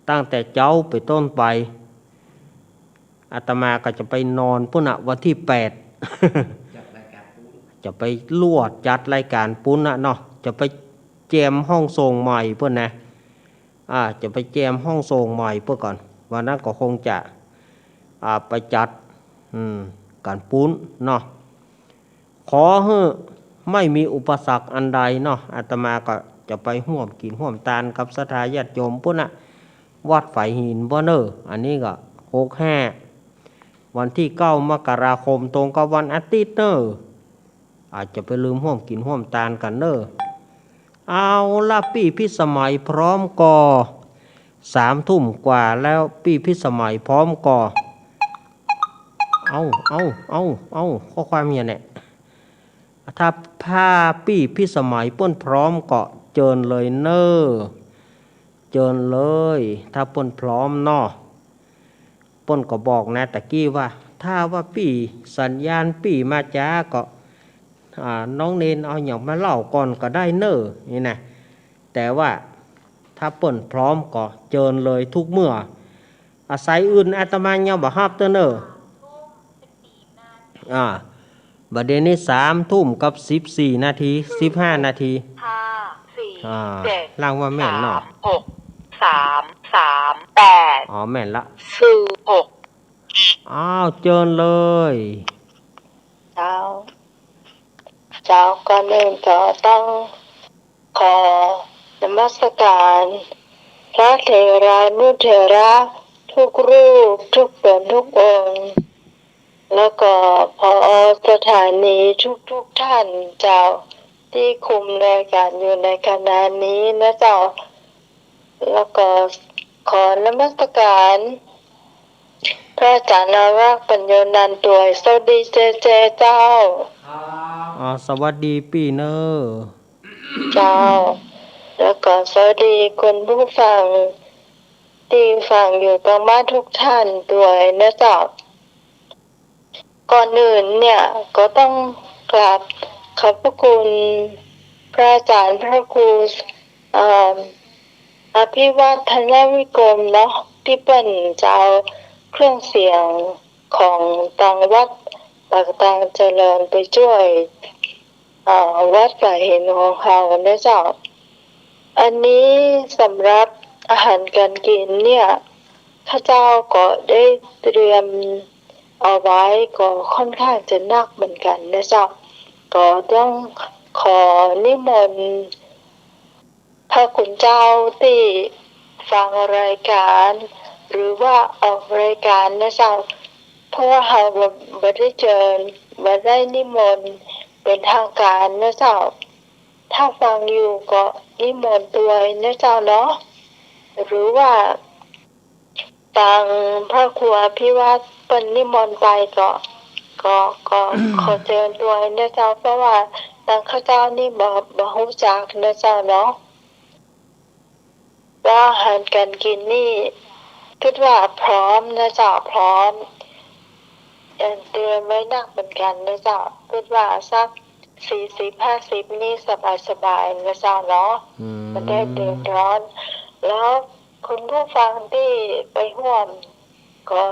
ตั้งแต่เจ้าไปต้นไปอาตมาก็จะไปนอนพุ่นวันที่8จะไปลวดจัดรายการปุ้นเนาะจะไปแจมห้องทรงใหม่เพื่อนนะจะไปแจมห้องทรงใหม่เพื่อก่อนวันนั้นก็คงจะไปจัดการปุ้นเนาะขอให้ไม่มีอุปสรรคอันใดเนาะอาตมาก็จะไปห่วมกินห่วมตานกับศรัทธาญาติโยมพุ่นวัดฝ่ายหินบ่เนออันนี้ก็65วันที่9 มกราคมตรงกับวันอาทิตย์เนออาจจะไปลืมห่วมกินห่วมตานกันเนอเอาละปี้พิสมัยพร้อมก่อ3 ทุ่มกว่าแล้วปี้พิสมัยพร้อมก่อเอาข้อความเนี่ยแหละถ้าผ้าปี้พิสมัยป้นพร้อมเกาะเจิญเลยเนอเจิญเลยถ้าป้นพร้อมเนาะป้นก็บอกนะตะกี้ว่าถ้าว่าปี้สัญญาณปี้มาจ้าก็น้องเนนเอาอย่างมาเล่าก่อนก็ได้เนอนี่นะแต่ว่าถ้าเปิ่นพร้อมก็เจิญเลยทุกเมื่ออาศัยอื่นอาตมาเนี่ยบ่ฮับเตอเนอบัดเดี๋ยวนี้3 ทุ่มกับ14 นาที15 นาที5 4 7ล่างว่าแม่นเนาะ6 3 3 8แม่นละ6เจิญเลยเจ้าก่อนอื่นก็ต้องขอนมัสการพระเถรานุเถระทุกรูปทุกตนทุกองค์แล้วก็ผอ.สถานีทุกท่านเจ้าที่คุมรายการอยู่ในขณะนี้นะเจ้าแล้วก็ขอนมัสการพระอาจารย์อารักษ์ปัญโยนันท์ตัวสวัสดีเจเจ้าสวัสดีปีเนอร์เจ้าแล้วก็สวัสดีคุณผู้ฟังที่ฟังอยู่ตรงบ้านทุกท่านด้วยนะเจ้าก่อนอื่นเนี่ยก็ต้องกราบขอบพระคุณพระอาจารย์พระครูอภิวัฒนวิกรมเนาะที่เป็นเจ้าเครื่องเสียงของต่างวัดต่างๆเจริญไปช่วยวัดฝ่ายหินของเขาเนี่ยเจ้าอันนี้สำหรับอาหารการกินเนี่ยข้าเจ้าก็ได้เตรียมเอาไว้ก็ค่อนข้างจะหนักเหมือนกันนะเจ้าก็ต้องขอนิมนต์พระคุณเจ้าที่ฟังรายการหรือว่าออกรายการนะเจ้าเพราะว่าเราไม่ได้เชิญไม่ได้นิมนต์เป็นทางการนะเจ้าถ้าฟังอยู่ก็นิมนต์ตัวนะเจ้าเนาะหรือว่าฟังพระครูอภิวัตรเป็นนิมนต์ไปก็ขอเชิญตัวนะเจ้าเพราะว่าทางข้าเจ้านี่บ่ฮู้จักนะเจ้าเนาะว่าอาหารการกินนี่คิดว่าพร้อมนะเจ้าพร้อมเตรียมไว้นักเหมือนกันนะเจ้าคิดว่าสัก40-50นี่สบายๆนะเจ้าเนาะมันได้เดือดร้อนแล้วคุณผู้ฟังที่ไปร่วมก็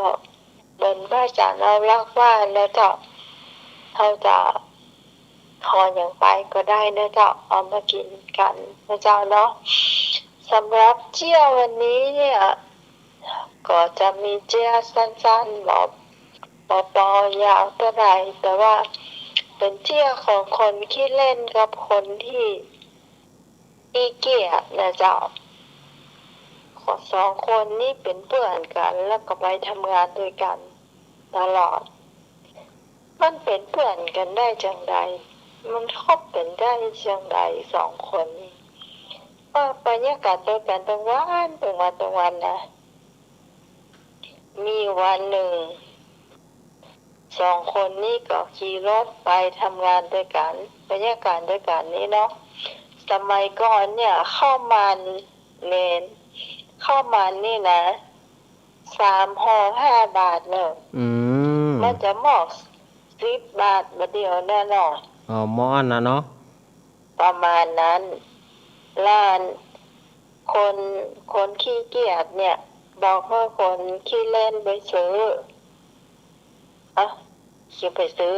เป็นพระอาจารย์เรารักว่านะเจ้าเขาจะขออย่างไปก็ได้นะเจ้าเอามากินกันนะเจ้าเนาะสำหรับเจียววันนี้เนี่ยก็จะมีเจียวสั้นๆบอก ปอยาวเท่าไหร่แต่ว่าเป็นเชี่ยของคนขี้เล่นกับคนที่ขี้เกียจนะเจ้าสองคนนี้เป็นเพื่อนกันแล้วก็ไปทำงานด้วยกันตลอดมันเป็นเพื่อนกันได้จังใดมันคบเป็นได้จังใดสองคนนี้ว่าบรรยากาศด้วยกันทั้งวันนะมีวันหนึ่งสองคนนี้ก็ขี่รถไปทำงานด้วยกันบรรยากาศด้วยกันนี้เนาะสมัยก่อนเนี่ยเข้ามานี่นะ3 ห่อ 5 บาทเนอะมันจะหมอก10 บาทมาเดียวแน่นอนหมออันนะเนาะประมาณนั้นร้านคนขี้เกียจเนี่ยบอกให้คนขี้เล่นไปซื้อคิดไปซื้อ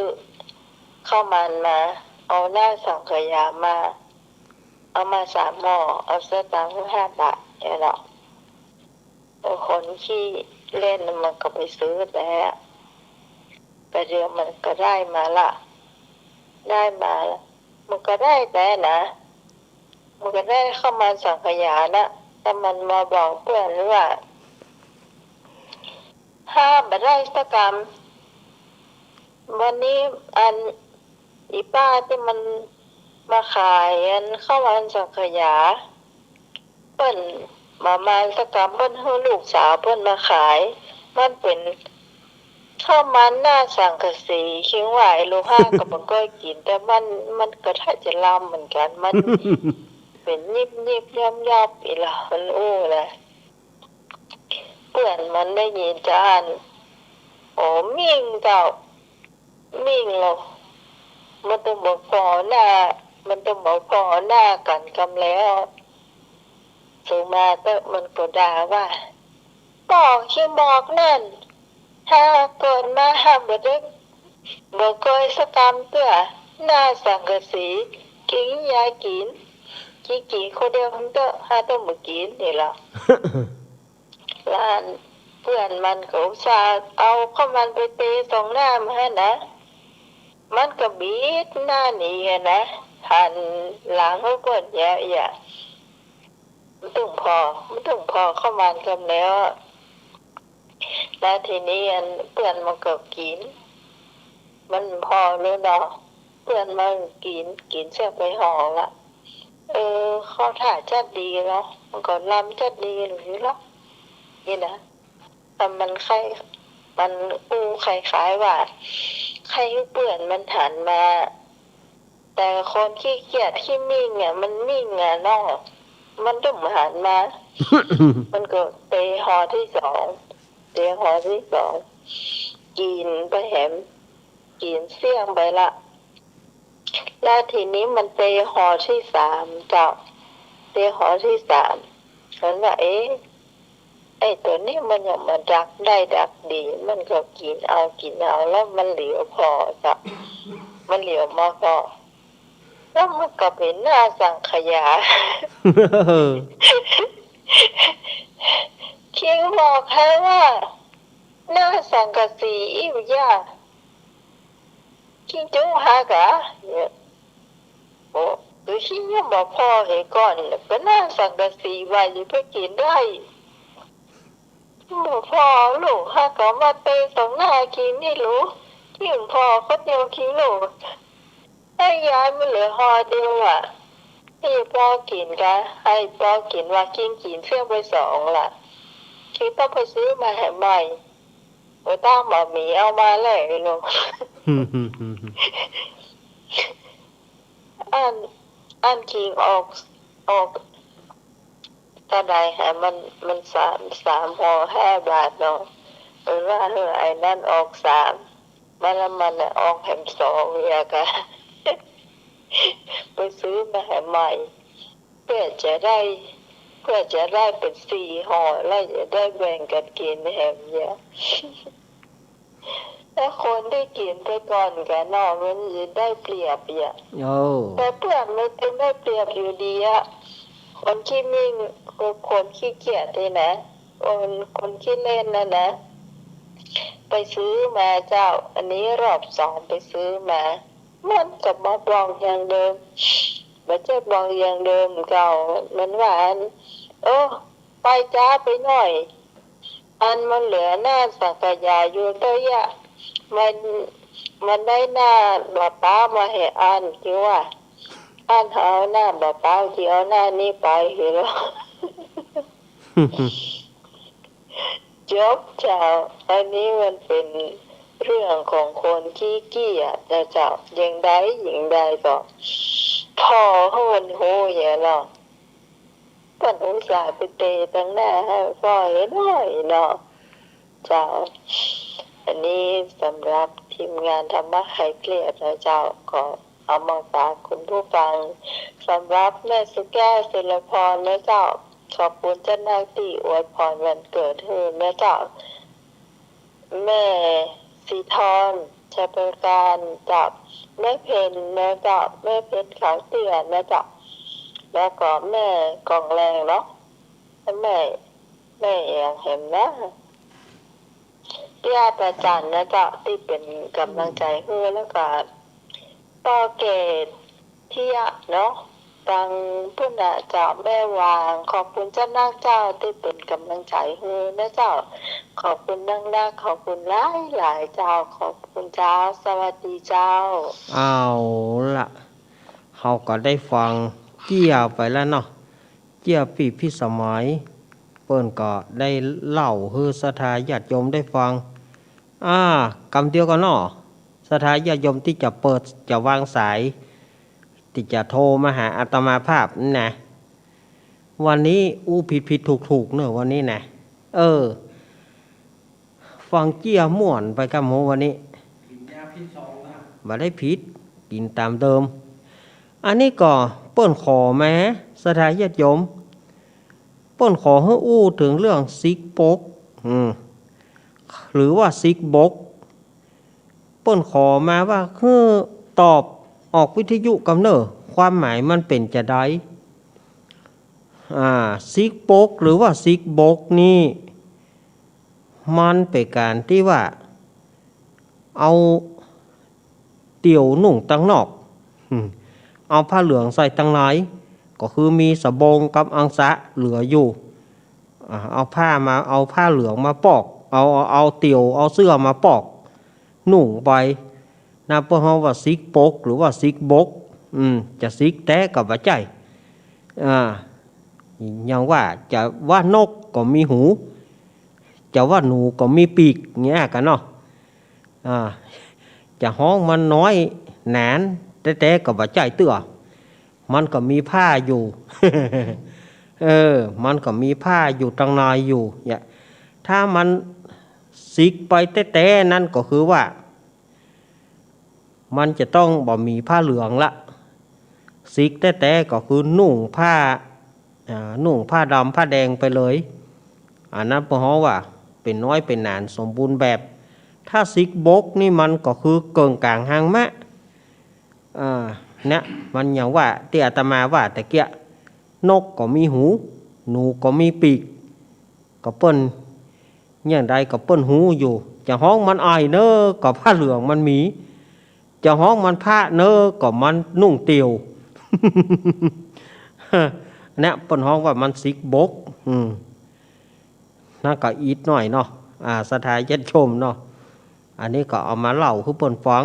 ข้าวมันมาเอาหน้าสังขยามาเอามา3 หม้อเอาเสื้อตังค์5 บาทแค่นั้นคนขี้เล่นมันก็ไปซื้อแต่ประเดี๋ยวมันก็ได้มาละมันก็ได้แต่นะมันก็ได้เข้ามาสังขยานะแต่มันมาบอกเพื่อนว่าถ้าไม่ได้สักกรรมวันนี้อีป้าที่มันมาขายข้าวมันสังขยาเปิ้นมาสักกรรมเปิ้นให้ลูกสาวเปิ้นมาขายมันเป็นข้าวมันหน้าสังกะสีคิงไหวลูกห้ากับมันก็กินแต่มันก็ถ้าจะลำเหมือนกันมัน เป็นยิบย่ำอีหล่ะมันแหละเพื่อนมันได้ยินจานมิ่งเจ้ามิ่งหรอกมันต้องบอกพอหน้ากันกำแล้วสูมาเตอะมันก็ด่าว่าบอกที่บอกนั่นถ้าเกิดมาห้ามบ่ได้บ่เคยสกรรมเตื้อหน้าสังกะสีกินยากินคนเดียวทั้งเตอะถ้าต้องมากินนี่ล่ะ ร้านเพื่อนมันก็อุตส่าห์เอาข้าวมันไปเตะตรงหน้ามาให้นะมันก็บีดหน้าหนีนะหันหลังเขาก็แย่มันต้องพอข้าวมันกันแล้วแล้วทีนี้เพื่อนมันก็กินมันพอเลยเนาะเพื่อนมันกินเสียไปห่อละเขาถ่ายจัดดีแล้วมันก็ลำจัดดีหรือแล้วนี่นะแต่มันคล้ายว่าใครเปื่อนมันหันมาแต่คนขี้เกียจขี้มิ่งมันมิ่งนอกมันต้องหันมา มันก็เตะหอที่สองกินไปแหมกินเสี่ยงไปละแล้วทีนี้มันเตะหอที่3เจ้าเตะหอที่3ฉันว่าไอ้ตัวนี้มันยังมาดักดีมันก็กินเอาแล้วมันเหลียวพอจ้ะมันเหลียวมาพอแล้วมันก็เป็นหน้าสังขยา คิงบอกให้ว่าหน้าสังกะสีอิ่วยาคิงจูหากะเนี่ยคือคิงยังบอกพ่อให้ก่อนก็หน้าสังกะสีไว้เพื่อกินได้บอกพ่อลูกหากะมาเตะตรงหน้าคิงนี่รู้คิงพ่อก็เดียวคิงลูกให้ย้ายมันเหลือห่อเดียวให้พ่อกินกะให้พ่อกินว่าคิงกินเสื้อไป2ล่ะคิงต้องไปซื้อมาให้ใหม่ต้องมามีเอามาเลยลูก อันคิงออกตาใดฮะมัน3 ห่อ 5 บาทเนาะว่าไอ้นั่นออก3มันออกแถม2เนี่ยกะ ไปซื้อมาให้ใหม่เพื่อจะได้เป็น4 ห่อแล้วจะได้แบ่งกันกินแถมเนี่ย ถ้าคนได้กินไปก่อนกันเนาะมันจะได้เปรียบแต่เพื่อนมันเป็นได้เปรียบอยู่ดีคนขี้มิ่งคนขี้เกียจเลยนะคนขี้เล่นนะ ไปซื้อมาเจ้า อันนี้รอบสองไปซื้อมามันก็มาบอกอย่างเดิมมันจะบอกอย่างเดิมเก่ามันว่าโอ้ไปจ้าไปหน่อยอันมันเหลือหน้าสังกยาอยู่ตัวอ่ะมันได้หน้าบาป้ามาให้อันที่ว่าอันเอาหน้าบาป้าที่เอาหน้านี้ไปเหรอ จบเจ้าอันนี้มันเป็นเรื่องของคนขี้เกียจนะเจ้าอย่างใดก็พอให้มันโหอย่างเนาะก็อุตส่าห์ไปเตะตั้งหน้าให้พ่อเห็นหน่อยเนาะเจ้าอันนี้สำหรับทีมงานธรรมะไขเกลียดนะเจ้าก็เอามาฝากคุณผู้ฟังสำหรับแม่สุแก้วศิลพรนะเจ้าขอบคุณเจ้าหน้าที่อวยพรวันเกิดให้นะเจ้าแม่สีทองชัยประการกับแม่เพนนะเจ้าแม่เพนขาวเตือนนะเจ้าแล้วก็แม่กองแรงเนาะแม่อย่างเห็นนะญาติอาจารย์นะเจ้าที่เป็นกำลังใจให้แล้วก็ต่อเกตที่เนาะตังพุ่นน่ะเจ้าแม่วางขอบคุณเจ้านาคเจ้าที่เป็นกำลังใจให้นะเจ้าขอบคุณนักขอบคุณหลายเจ้าขอบคุณเจ้าสวัสดีเจ้าเอาละเขาก็ได้ฟังเกี่ยวไปแล้วเนาะเกี่ยวปีพิสมัยเปิ้นก็ได้เล่าให้ศรัทธาญาติโยมได้ฟังกำเดียวกันเนาะศรัทธาญาติโยมที่จะเปิดจะวางสายที่จะโทรมาหาอาตมาภาพนะวันนี้ผิดถูกเนอะวันนี้นะฟังเจี้ยม่วนไปกับหมูวันนี้บ่ได้ผิดกินตามเดิมอันนี้ก็เปิ้นขอแม้ศรัทธาญาติโยมเปิ้นขอให้ถึงเรื่องซิกปกหรือว่าซิกบกเปิ้นขอมาว่าคือตอบออกวิทยุกำเนิดความหมายมันเป็นจะได้ซิกบกหรือว่าซิกบกนี่มันเป็นการที่ว่าเอาเตี่ยวหนุ่งตั้งนอกเอาผ้าเหลืองใส่ตั้งไหนก็คือมีสบงกับอังสะเหลืออยู่เอาผ้าเหลืองมาปอกเอาเตี่ยวเอาเสื้อมาปอกหนุ่งไปนะเพราะว่าซิกปกหรือว่าซิกบกจะซิกแท้กับว่าใจอย่างว่าจะว่านกก็มีหูจะว่าหนูก็มีปีกเงี้ยกันเนาะจะห้องมันน้อยหนานแต่กับว่าใจเตื้อมันก็มีผ้าอยู่ มันก็มีผ้าอยู่ตั้งนายอยู่เนี่ยถ้ามันซิกไปแต่นั่นก็คือว่ามันจะต้องบ่มีผ้าเหลืองละซิกแต่ก็คือนุ่งผ้าดำผ้าแดงไปเลยอันนั้นเพราะว่าเป็นน้อยเป็นหนานสมบูรณ์แบบถ้าซิกบกนี่มันก็คือเกิงกลางหางมะเนี่ยมันอย่างว่าที่อาตมาว่าแต่เกี้ยนกก็มีหูหนูก็มีปีกก็เปิ้นอย่างใดก็เปิ้นหูอยู่จะห้องมันอ้อยเนอก็ผ้าเหลืองมันมีจะห้องมันผ้าเนอก็มันนุ่งเตียว เนี่ยเปิ้นห้องว่ามันซิกบกนั่นก็อีดหน่อยเนาะสถาญาติชมเนาะอันนี้ก็เอามาเล่าคือเปิ้นฟัง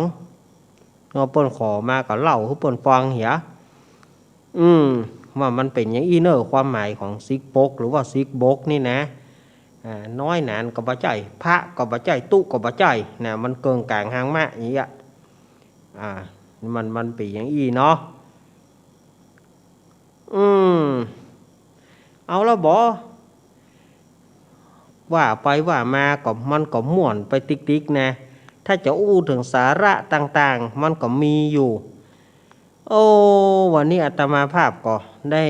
เนาะเปิ้นขอมาก็เล่าคือเปิ้นฟังเหียว่ามันเป็นอย่างอีเนอความหมายของซิกบกหรือว่าซิกบกนี่นะน้อยหนานก็บ่ใจพระก็บ่ใจตุก็บ่ใจนะมันเกินกลางหางมะอย่างเงี้ยมันเป็นอย่างอีเนาะเอาแล้วบ่ว่าไปว่ามาก็มันก็ม่วนไปติ๊กๆนะถ้าจะถึงสาระต่างๆมันก็มีอยู่วันนี้อาตมาภาพก็ได้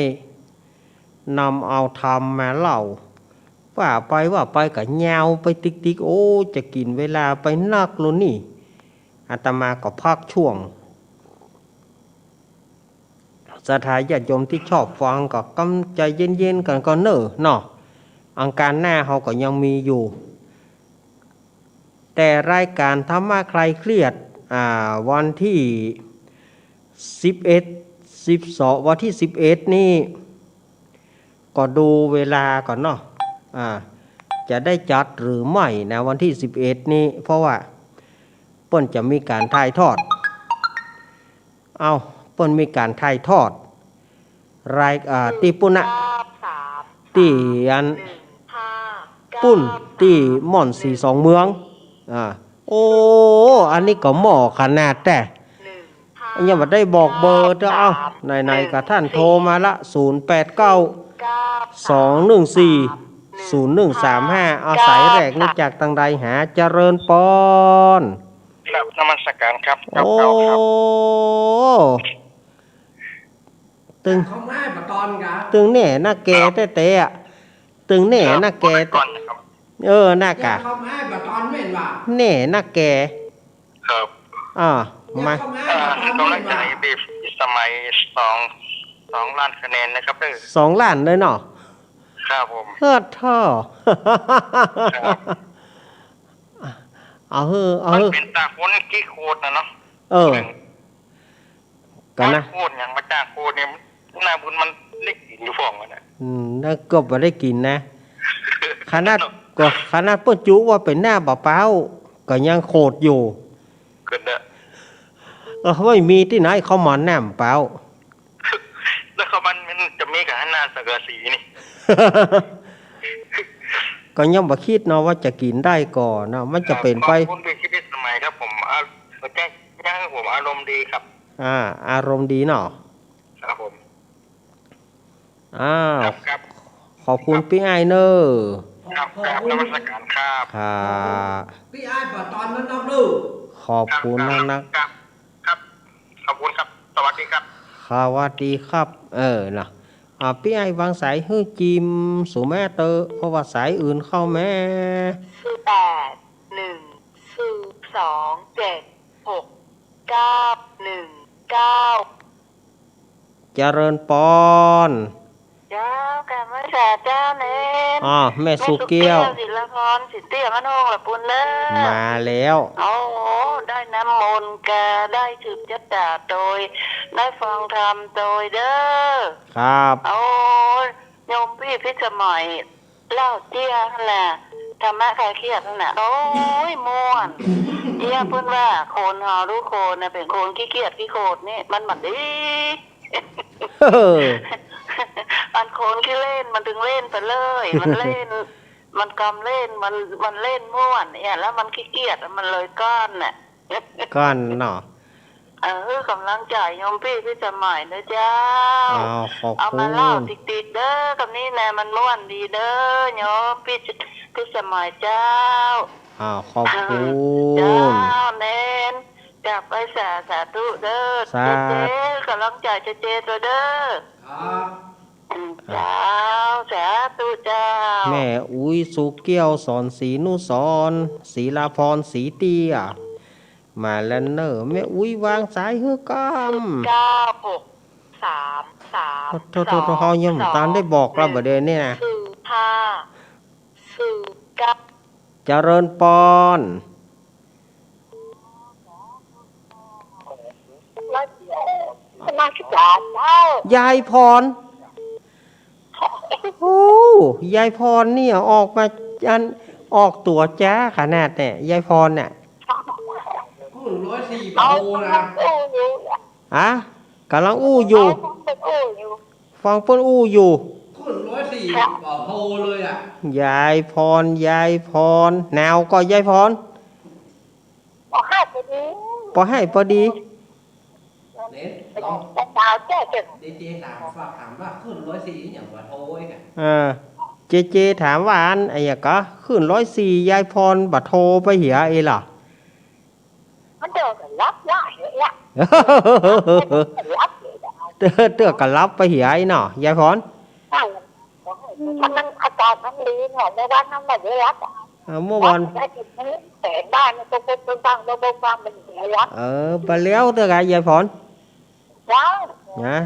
นำเอาธรรมมาเล่าว่าไปก็ยาวไปติ๊กๆจะกินเวลาไปนักแล้วนี่อาตมาก็พักช่วงศรัทธาญาติโยมที่ชอบฟังก็กำใจเย็นๆกันก็เนาะอังการหน้าเขาก็ยังมีอยู่ แต่รายการธรรมะคลายเครียดวันที่11 12วันที่11นี่ก็ดูเวลาก่อนเนาะจะได้จัดหรือไม่นะวันที่11นี้เพราะว่าเปิ้นจะมีการถ่ายทอดเปิ้นมีการถ่ายทอดรายตีปุณะตีอันปุ้นตีม่อน42เมืองโอ้อันนี้ก็หม้อขนาดแต่ยังบ่ได้บอกเบอร์เด้อไหนๆกับท่านโทรมาละ0892140135เอาสายแรกนี่จากทางใดหาเจริญปอนครับนมัสการครับโอ้ตึงเขาไม่ให้ประตอนกะ ตึงแหน่หน้าแกเตะๆอ่ะตึงแหน่หน้าแกหน้ากะเขาไม่ให้ประตอนเม่นว่ะแหน่หน้าแกครับมากำลังใจบีสมัย2 ล้านคะแนนนะครับ2 ล้านเลยเนาะครับผมท่อเอามันเป็นตาคนกี่โคตรนะเนาะกันนะโคตรอย่างมาจ้างโคตรเนี่ยหน้าบุญมันได้กินอยู่ฟองมันนะน่าก็บ่ได้กินนะขนาดเปิ้นจุว่าเป็นหน้าบ่เป้าก็ยังโคตรอยู่เกิดเด้อไม่มีที่ไหนเขาหมอนแหนมเปล่าแล้วเขามันจะมีกับหน้าสังกะสีนี่ ก็ยังบ่คิดเนาะว่าจะกินได้ก่อนเนาะมันจะเป็นไปคุณเป็นชีวิตสมัยครับผมผมอารมณ์ดีครับอารมณ์ดีเนาะครับผมครับขอบคุณพี่ไอเนอร์ครับนมัสการครับพี่ไอประตอนนั้นนับดูขอบคุณนะครับขอบคุณครับสวัสดีครับสวัสดีครับนะพี่ไอวางสายให้จิมสู่แม่เตอเพราะว่าสายอื่นเข้าแม่81020969199เจริญปอนเจ้ากันไม่แสบเจ้าเน้นแม่สุเกี้ยวศิลพรสิเตี้ยมันโฮงละปุนเลยมาแล้วได้น้ำมนต์กาได้ถึกจัดจ่าโดยได้ฟังธรรมโดยเด้อครับโยมพี่พิสมัยเล่าเตี้ยนั่นแหละธรรมะคลายเครียดนั่นแหละม่วนเตี้ยเพิ่นว่าโคนเฮาดูโคนน่ะเป็นโคนขี้เกียจขี้โคตรนี่มันบัดดีมันโคนขี้เล่นมันถึงเล่นไปเลยมันเล่นมันกำเล่นมันเล่นม่วนเนี่ยแล้วมันขี้เกียจมันเลยก้อนน่ะก้อนเนาะกำลังใจโยมพี่สมัยนะเจ้าเอามาเล่าติดๆเด้อกับนี่แน่มันม่วนดีเด้อโยมพี่สมัยเจ้าขอบคุณเจ้าเน้นกลับไปสาธุเด้อเจ๊กำลังใจเจ๊ตัวเด้อเจ้าสาธุเจ้าแม่อุ้ยสุเกี้ยวสอนศรีนุสรศรีลาพรศรีเตี้ยมาแล้วเนอะแม่อุ้ยวางสายฮือก96332เขายังตามได้บอกเราบ่เดนนี่นะเจริญปอนยายพรยายพรเนี่ยออกมาออกตัวจ้าขนาดเนี่ยยายพรเนี่ย104โลนะกำลังอู้อยู่ฟังเปิ้นอู้อยู่104โลเลยยายพรแนวก็ยายพรพอให้พอดีเน็ตเจถามว่าขึ้น104อย่างว่าโทรเจถามว่าไอ้ก็ขึ้น104ยายพรบัดโทรไปเหียเอล่ะมันเดือดรับได้เนี่ยเตือกันรับไปเหียไอ้เนาะยายพรมันอากาศมันดีเนาะในบ้านมันไม่ได้รับเมื่อวันแต่บ้านมันต้องฟังมันไม่รับไปแล้วเตือกยายพรนะ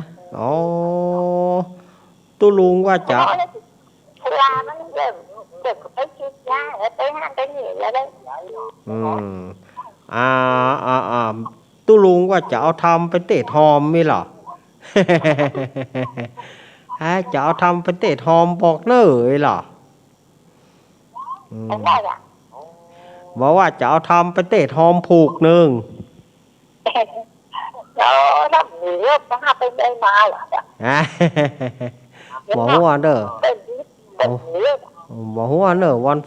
ตุลุงว่าจะเวลามันเด็กไปกินยาแล้วไปห้างไปหนี แล้วได้ อืมตู้ลุงว่าจะเอาทำไปเตะทอมไม่หรอ ฮะจะเอาทำไปเตะทอมบอกเนยหรอได้อะ บอกว่าจะเอาทำไปเตะทอมผูกหนึ่ง แล้วถ้าหนีเรื่องต้องหาไปได้มาเหรอ บอกว่าเด้อ เป็นเป็นเรื่อง บอกว่าเด้อวัน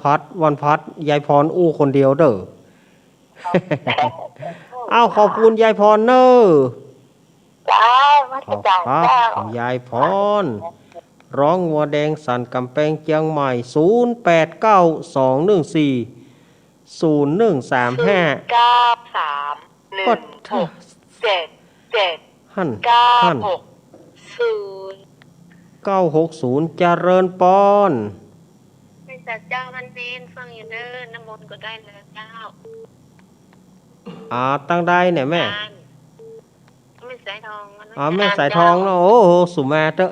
พัดยายพรอู้คนเดียวเด้อ เอาขอบคุณยายพรเนอะ จ้ามา ขอบ จ่าย ครับ เจ้าย ายพรร้องวัวแดงสันกำแพงเชียงใหม่0892140135 931 ปัด 677 หั่น 960 960เจริญปอน ไม่จัดเจ้ามันเน้นฟังอยู่เด้อน้ำมนต์ก็ได้เลยเจ้า ตั้งได้เนี่ยแม่ ไม่ใส่ทอง แม่สายทองเนาะโอ้โหสุมาเตอะ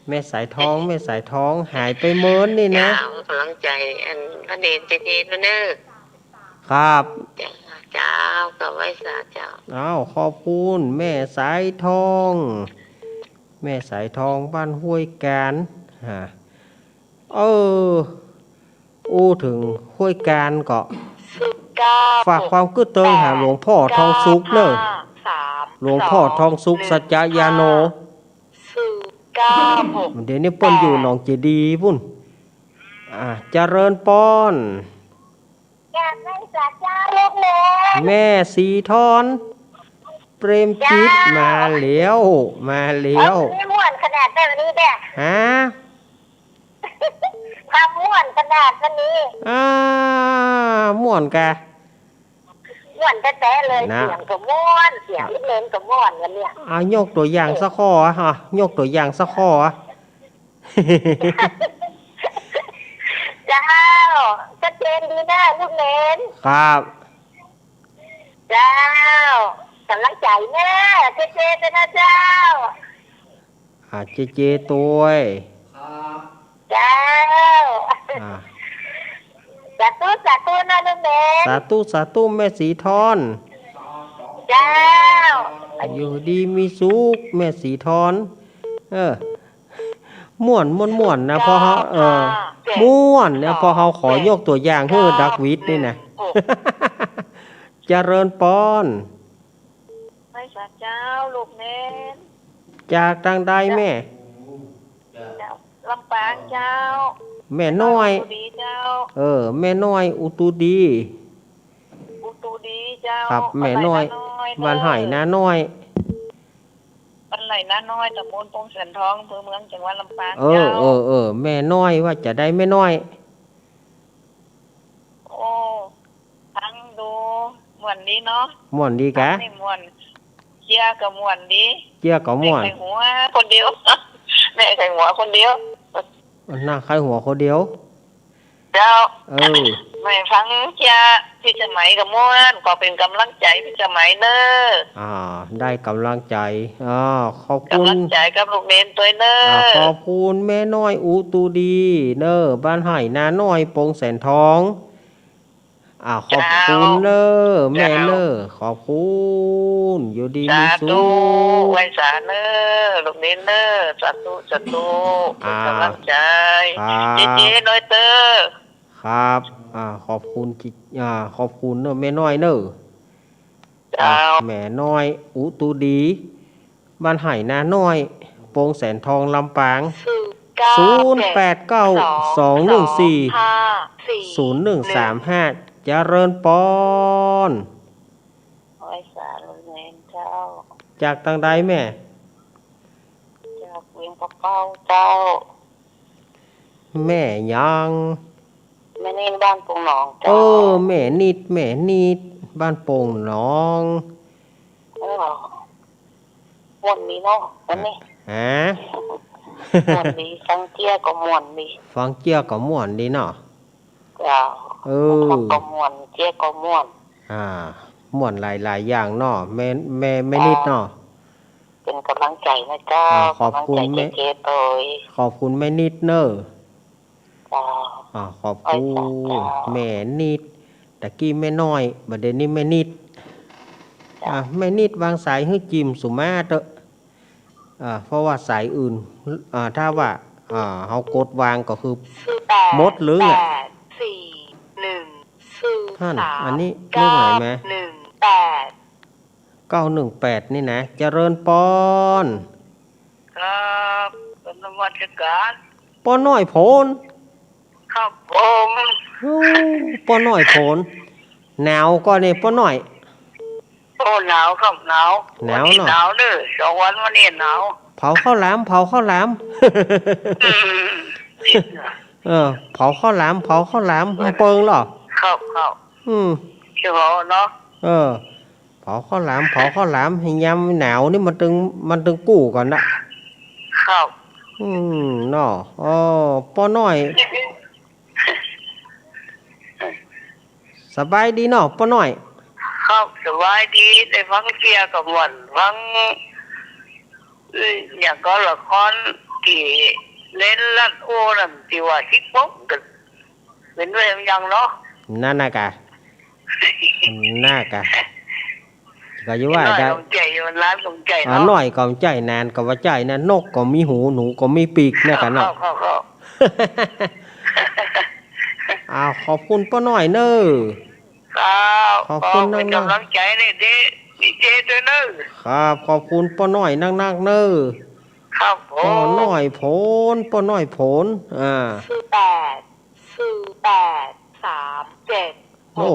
แม่สายทองแม่สายทองหายไปเมินนี่นะ เจ้ากำลังใจอันพระเดชเจนๆเนอะ ครับ เจ้ากับไว้สาเจ้า ขอบคุณแม่สายทอง แม่สายทองบ้านห้วยแกนฮะถึงห้วยแกนก็ฝากความกึศเตยหาหลวงพ่อทองสุกเนอะหลวงพ่อทองสุกสัจจยาโนเดี๋ยวนี้เปิ้นอยู่หนองเจดีย์พุ่นเจริญปอนแม่สีทอนเปรมจิตมาแล้วนี่ม่วนขนาดแบบนี้แด่ ฮะ ทำม่วนขนาดนี้ ม่วนกะ ม่วนแท้ๆเลย นะ เสียงก็ม่วนเสียงเล่นก็ม่วนกันเนี่ย ยกตัวอย่างสักข้อฮะยกตัวอย่างสักข้อ เจ้าชัดเจนดีนะลูกเน้น ครับ เจ้ากำลังใจแม่เจๆนะเจ้า เจตัวเอ้ย เจ้า อ่า สาธุนะลูกเน้น สาธุแม่สีทอน เจ้า อยู่ดีมีสุขแม่สีทอนม่วนนะพอเขาม่วนเนี่ยพอเขาขอยกตัวอย่างให้ดักวิทย์นี่นะ เจริญปอน ไม่สาเจ้าลูกเน้น จากทางใดแม่ เจ้าลำปางเจ้า แม่น้อย อุตูดีเจ้า แม่น้อยอุตูดี อุตูดีเจ้า ครับแม่น้อยบ้านไห่นาน้อย บ้านไหลนาน้อยตำบลปงแสนทองอำเภอเมืองจังหวัดลำปาง เแม่น้อยว่าจะได้แม่น้อย โอ้ทั้งดูม่วนดีเนาะ ม่วนดีกะ ไม่ม่วนเชียร์กับม่วนดี เจียก็ม่วน แม่ไข่หัวคนเดียว แม่ไข่หัวคนเดียว หน้าใครหัวคนเดียว เจ้า Ừ. ไม่ฟังเชียร์พี่สมัยกับม่วนก็เป็นกำลังใจพี่สมัยเนอะ ได้กำลังใจขอบคุณ กำลังใจกับลูกเนนตัวเนอะ ขอบคุณแม่น้อยอุตูดีเนอบ้านไห่นาน้อยปงแสนทองขอบคุณเนอแม่เนอขอบคุณอยู่ดีมี สา สุ ธุ ข ไว้สาเนอะลูกเนนเนอะสาธุเป็นกำลังใจ ครับ เจ๊ๆน้อยเตอ ครับขอบคุณขอบคุณเนอแม่น้อยเนอ เจ้า แม่น้อยอุตูดีบ้านไห่นาน้อยโปงแสนทองลำปาง0892140135เจริญปอน ไว้สาลูกเนนเจ้า จากทางใดแม่ จากเวียงปะเป้าเจ้า แม่ยัง แม่เนนบ้านปงหนองเจ้า แม่นิดบ้านโป่งหนอง ม่วนดีเนาะวันนี้ ฮะ ม่วนดีฟังเจียก็ม่วนดี ฟังเจียก็ม่วนดีเนาะ เจ้า ฟังก็ม่วนเจียก็ม่วน ม่วนหลายอย่างเนาะแม่นิดเนาะ เป็นกำลังใจนะเจ้า ขอบคุณ กำลังใจเจ๊ๆตัว ขอบคุณแม่นิดเนอะ เจ้า ขอบคุณแม่นิด ตะกี้แม่น้อยบัดเดี๋ยวนี้แม่นิดแม่นิดวางสายให้จิมสุมาเถอะเพราะว่าสายอื่นถ้าว่าเฮากดวางก็คือมดหรือไงท่านอันนี้เลขไหนไหม918นี่นะเจริญปอนครับเป็นสวัสดิการ ปอน้อยโผน ครับผม ปอน้อยโผนหนาวก็นี่ปอน้อย โอ้หนาวครับหนาว หนาวเนอะ หนาวเด้อ2 วันวันนี้หนาว เผาข้าวหลามเผาข้าวหลาม อืม เผาข้าวหลามเผาข้าวหลามมันเปิงเหรอ ครับครับ เชื่อเนาะ เผาข้าวหลามเผาข้าวหลามให้ยามหนาวนี่มันตึงกู้ก่อนนะครับ เนาะปอน้อย สบายดีเนาะปอน้อย ครับสบายดีได้ฟังเสียงกับวันฟังอย่างก็ละครที่เล่นลั่นโอ้นั่นที่ว่าคิกบ็อกกันเป็นเรื่องยังเนาะ นั่นน่ะกะน่ากะก็อยู่ว่าได้ น้อยลงใจมันร้านลงใจเนาะ น้อยก็ใจนานก็ว่าใจนะนกก็มีหูหนูก็มีปีกเนี่ยกันเนาะ ครับ ขอบคุณป้าน้อยเน้อ ครับ ขอบคุณ เป็น มากๆ กำลังใจในดีเจด้วยเนอะ ครับขอบคุณป้าน้อยนักๆเน้อ ครับผ ป้าม น้อยโผนป้าน้อยโผนโอ้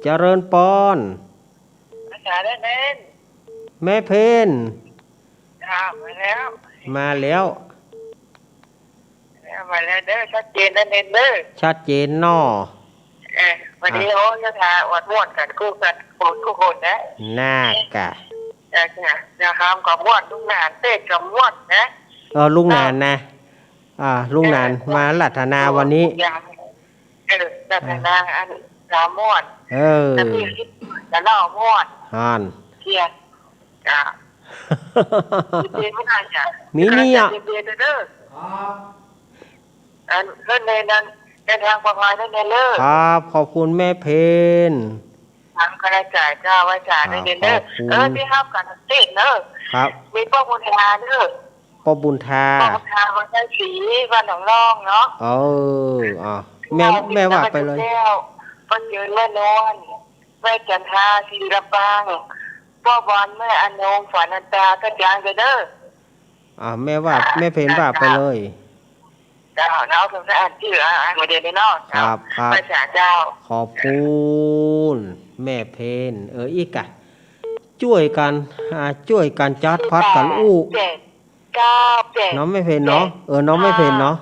เจริญปอน อาจารย์ได้เน้น แม่เพน ครับมาแล้ว มาแล้ว มาแล้วเด้อชัดเจนนะเน้นเด้อ ชัดเจนน้อ วันนี้โอ้ยทาวัดม่วนกันคู่กันทุกคนนะ น่ากะ นะครับกับม่วนทุกงานเต้นกับม่วนนะ ลุงนานนะลุงนานมาลัตนาวันนี้ รัตนาอันลาม่วน จะมีคิดจะเล่าม่วน ฮัน เทียนจ้ะเทียนไม่ได้จ้ะ มีนี่อ่ะ เทียนเด้ออันเล่นในนั้นในทางประมาณนั้นเด้อ ครับขอบคุณแม่เพน ทางกระจายจ้าไว้จ่ายในเด้อที่ห้ามการเต้นเด้อ ครับ มีป้อบุญทาเด้อ ป้าบุญทา ป้อบุญทาวันได้สีวันหนองร่องเนาะ แม่ว่าไปเลย ป้าเจิญแม่นวลแม่จันทาศิลปางป้อบอลแม่อนงฝันอันตาก็จางเด้อ แม่ว่าแม่เพนว่าไปเลย เจ้าเนาะคืออ่านชื่ออ่านมาเดียวเนาะ ครับ ภาษาเจ้า ขอบคุณแม่เพนอีกอะช่วยกันจัดพัดกันอู้ 7 9 7 น้องไม่เพนเนาะน้องไม่เพนเนาะ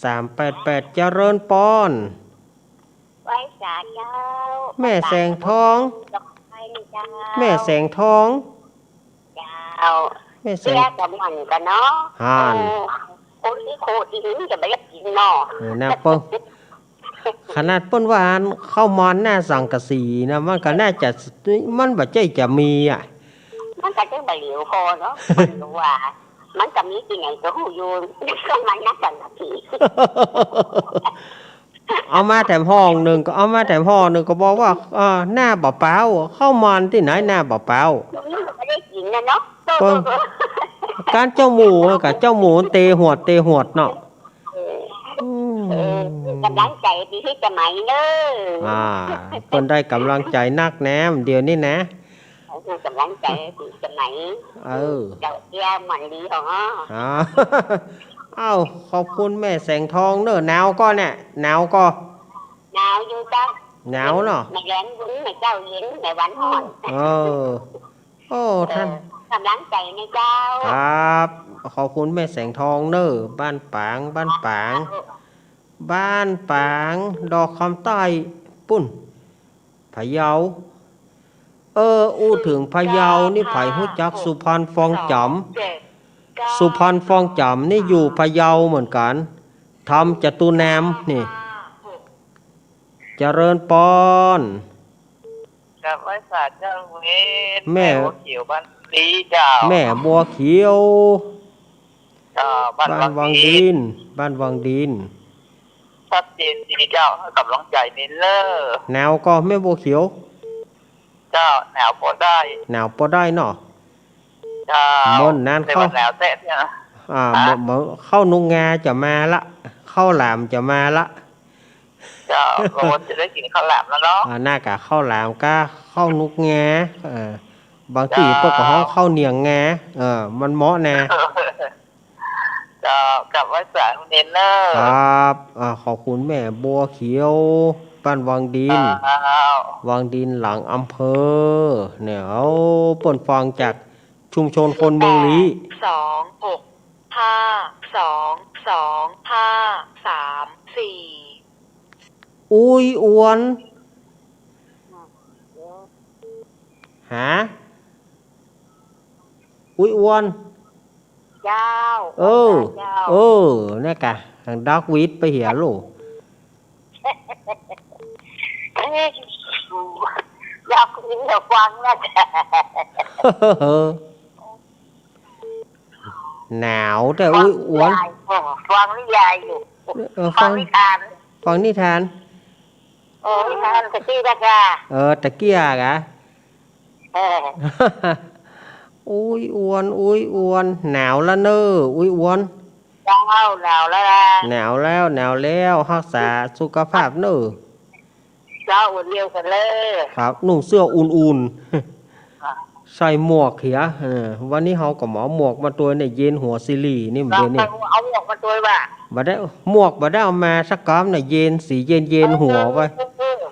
388เจริญปอน ไว้สาเจ้า แม่แสงทอง ดอกไม้เจ้า แม่แสงทอง เจ้า แม่แส เสี ง ยกับมันกันเนาะ ห่าน คนที่โคตรดีจะไปรับกินเนาะ นะเปิ้งขนาดเปิ้นว่าเข้ามอนหน้าสังกะสีนะมันก็น่าจะมันบ่ใจจะมีอ่ะ มันก็จะไปเหลียวพอเนาะมันรู้ว่า มันก็มีที่ไหนก็หูอยู่ก็มันนักกันที เอามาแถมห้องหนึ่งก็เอามาแถมห้องหนึ่งก็บอกว่าหน้าบ่เปล่าเข้ามอนที่ไหนหน้าบ่เปล่า มันก็ได้กินนะเนาะ เปิ้งการเจ้าหมูกับเจ้าหมูเตหวดเนาะ กำลังใจดีที่จะไหมเนอะ เปิ้นได้กำลังใจนักแนมเดี๋ยวนี้นะ กำลังใจดีจะไหมเจ้าแย่มันดีเหรอ ขอบคุณแม่แสงทองเนอะหนาวก็เนี่ยหนาวก็ หนาวอยู่จ้า หนาวเนาะ ในแรงวุ้นในเจ้าเย็นในวันอ่อน ท่าน กำลังใจในเจ้า ครับ ขอบคุณแม่แสงทองเนอะบ้านปางบ้านปางดอกคำใต้ปุ้นพะเยาอู้ถึงพะเยานี่ไผฮู้จักสุพรรณฟองจำสุพรรณฟองจำนี่อยู่พะเยาเหมือนกันทำจตุแนมนี่เจริญปอน กับไว้ศาสตร์เจ้าเวน แม่ เขียวบ้านดีเจ้า แม่บัวเขียว จ บ้าน บ้านวังดิน บ้านวังดิน ชัดเจนดีเจ้าให้กำลังใจเน้นเลอ แนวก็แม่บัวเขียว เจ้าแนวพอได้ แนวพอได้เนาะ เจ้า ม่วนนาน ใน เข้า วันแนวเตะเนี่ยนะ เข้านุงงาจะมาละเข้าหลามจะมาละ เจ้าโรนจะได้กินข้าวแหลมแล้วเนาะ หน้ากะเข้าหลามก้าเข้านุกงาบางทีพวกกับห้องเข้าเนียงงามันเหมาะแน่ เจ้ากลับไว้สายเน้นเนอ ครับขอบคุณแม่บัวเขียวบ้านวังดิน วังดินหลังอำเภอเนี่ยเอาเปิ่นฟังจากชุมชนคนเมืองลี้ 26522534อุ้ยอ้วนหาอุ้ยอ้วน ยาว เออเนี่ยกะทางดักวิทไปเหียลูก อยากกินอยากฟังนะจ๊ะ หนาวแต่อุ้ยอ้วน ฟังนิยายอยู่ ฟัง นิทาน ฟังนิทาน นิทานตะกี้นะจ๊ะ ตะเกียกะ อุ้ยอ้วนอุ้ยอ้วนหนาวละเนออุ้ยอ้วน เจ้าหนาวแล้วนะ หนาวแล้วรักษาสุขภาพเนอ เจ้าอุ่นเร็วกันเลย ครับนุ่งเสื้ออุ่นๆใส่หมวกเขียวันนี้เฮาก็หมอหมวกมาตัวเนี่ยเย็นหัวซิลีนี่มัน เรา เดี๋ยว ไป นี้ เอาหมวกมาตัวว่ะ บ่ได้หมวกบ่ได้เอามาสักก้อมน่ะเย็นสีเย็นหัวไว้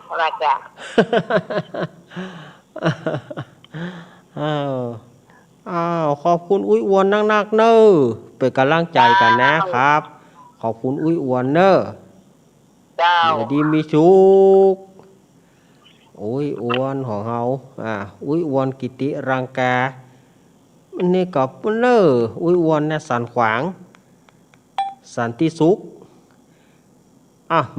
อะไรจ๊ะ อ้าวขอบคุณอุ้ยอ้วนนักๆเนอเป็นกำลังใจกันนะครับ ขอบคุณอุ้ยอ้วนเนอ เจ้า เดี๋ยวดีมีชุกอุ้ยอ้วนของเฮาอุ้ยอ้วนกิติรังกาอันนี้ก็เนออุ้ยอ้วนเนี่ยสันขวางสันติสุข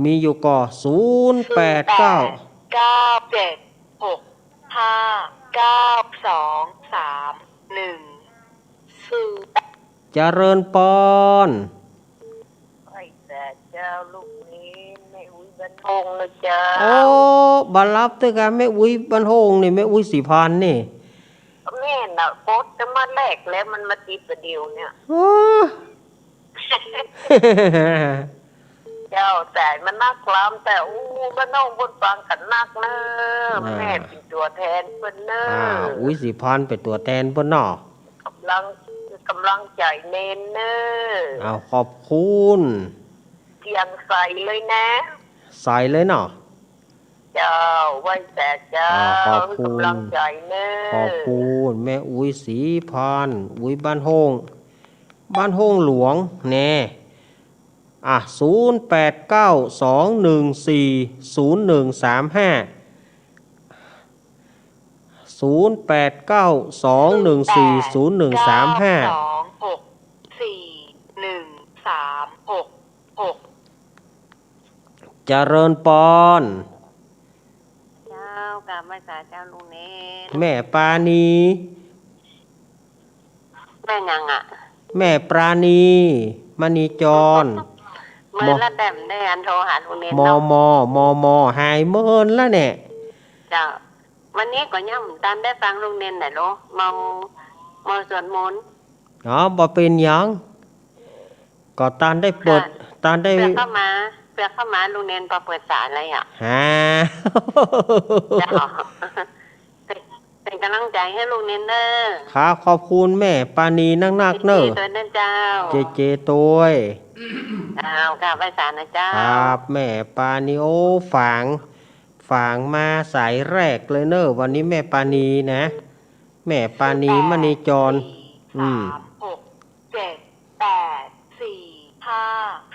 มีอยู่ก็0897697231เจริญปอน ไอ้แต่เจ้าลูกนี้ไม่อุ้ยบันทงเลยจ้า โอ้บัลลับตึกแม่อุ้ยบันโฮงนี่แม่อุ้ยสีพานนี่ แม่น่ะโพสต์จะมาแรกแล้วมันมาติดประเดียวเนี่ย โอ้ เจ้าแต่มันนักล้ำแต่บ้านน้องบนฟังกันนักเนอแม่เป็นตัวแทนเพิ่นเนอ อุ้ยสีพานเป็นตัวแทนเพิ่นเนาะ กำลังใจเน้นเนอ ขอบคุณ เพียงใส่เลยนะ ใส่เลยเนาะ เจ้าไว้แต่เจ้า ขอบคุณ กำลังใจเนอ ขอบคุณแม่อุ้ยสีพานอุ้ยบ้านโฮงหลวงแน่0892140135 เจริญปอน เจ้ากราบไหว้สาเจ้าลุงเน้น แม่ปานี แม่ยังอ่ะ แม่ปราณีมณีจร เมื่อละแดมได้อันโทรหาลุงเน้น ม เนาะ มหายเมินแล้วเนี่ย เจ้าวันนี้ก็ย่ำตามได้ฟังลุงเน้นไหนลูกเมาสวดมนต์ บ่เป็นหยังก็ตานได้เปิดตานได้ เพื่อเข้ามาลุงเน้นพอเปิดสารอะไรอ่ะ เจ้าเป็นกำลังใจให้ลุงเน้นเด้อ ครับขอบคุณแม่ปานีนักๆเนอะ ตัวนั่นเจ้า เจตัว เจ้ากราบไหว้สารนะเจ้า ครับแม่ปานีโอฝางมาสายแรกเลยเนอะวันนี้แม่ปานีนะ แม่ปานีมณีจร 3 6 7 8 4 5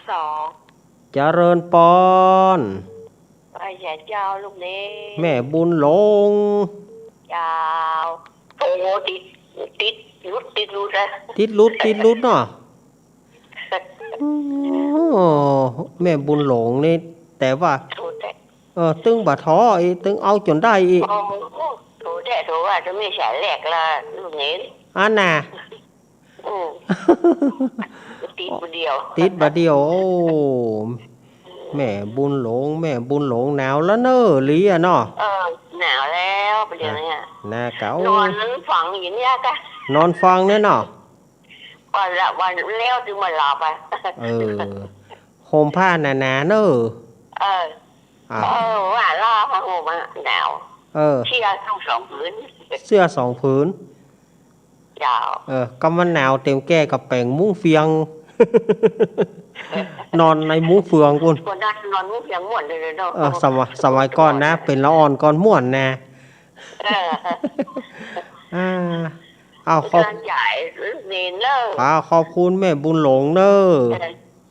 2 เจริญปอน ไปแย่เจ้าลูกเน้น แม่บุญหลง ยาวโอ้ติดรุดนะ ติดลุดเนาะแม่บุญหลงนี่แต่ว่า โถแท้ ตึงบ่ท้ออีตึงเอาจนได้อี โถแท้โถว่าจะไม่ใช่แหลกละลูกเน้น อันน่ะ อืมติดคนเดียว ติดบาดเดียวโอ้แม่บุญหลงแม่บุญหลงหนาวแล้วเนอะลีอะเนาะ หนาวแล้วประเดี๋ยวนี้ หน้าเก๋าน อนนั้นฝังอยู่เนี่ยกะ นอนฟังเนี่ยเนาะ วันละวันแล้วถึงมาหลับอ่ะ เออห่มผ้าหนาๆเนอะ เออ อ่ะ ว่าล่าพังหัวมาหนาว เออ เชี่ยต้องสองพื้น เสื้อสองผืน ยาว ก็มันหนาวเต็มแก้กับแป่งมุ้งเฟียง นอนในมุ้งเฟืองคุณ คนนั้นนอนมุ้งเพียงม่วนเลยเนาะ สมัยก่อนนะ เป็นละอ่อนก่อนม่วนนะ เออ อ่าเอาขอบ การใหญ่เน้นเลย ขอบคุณแม่บุญหลงเนอะ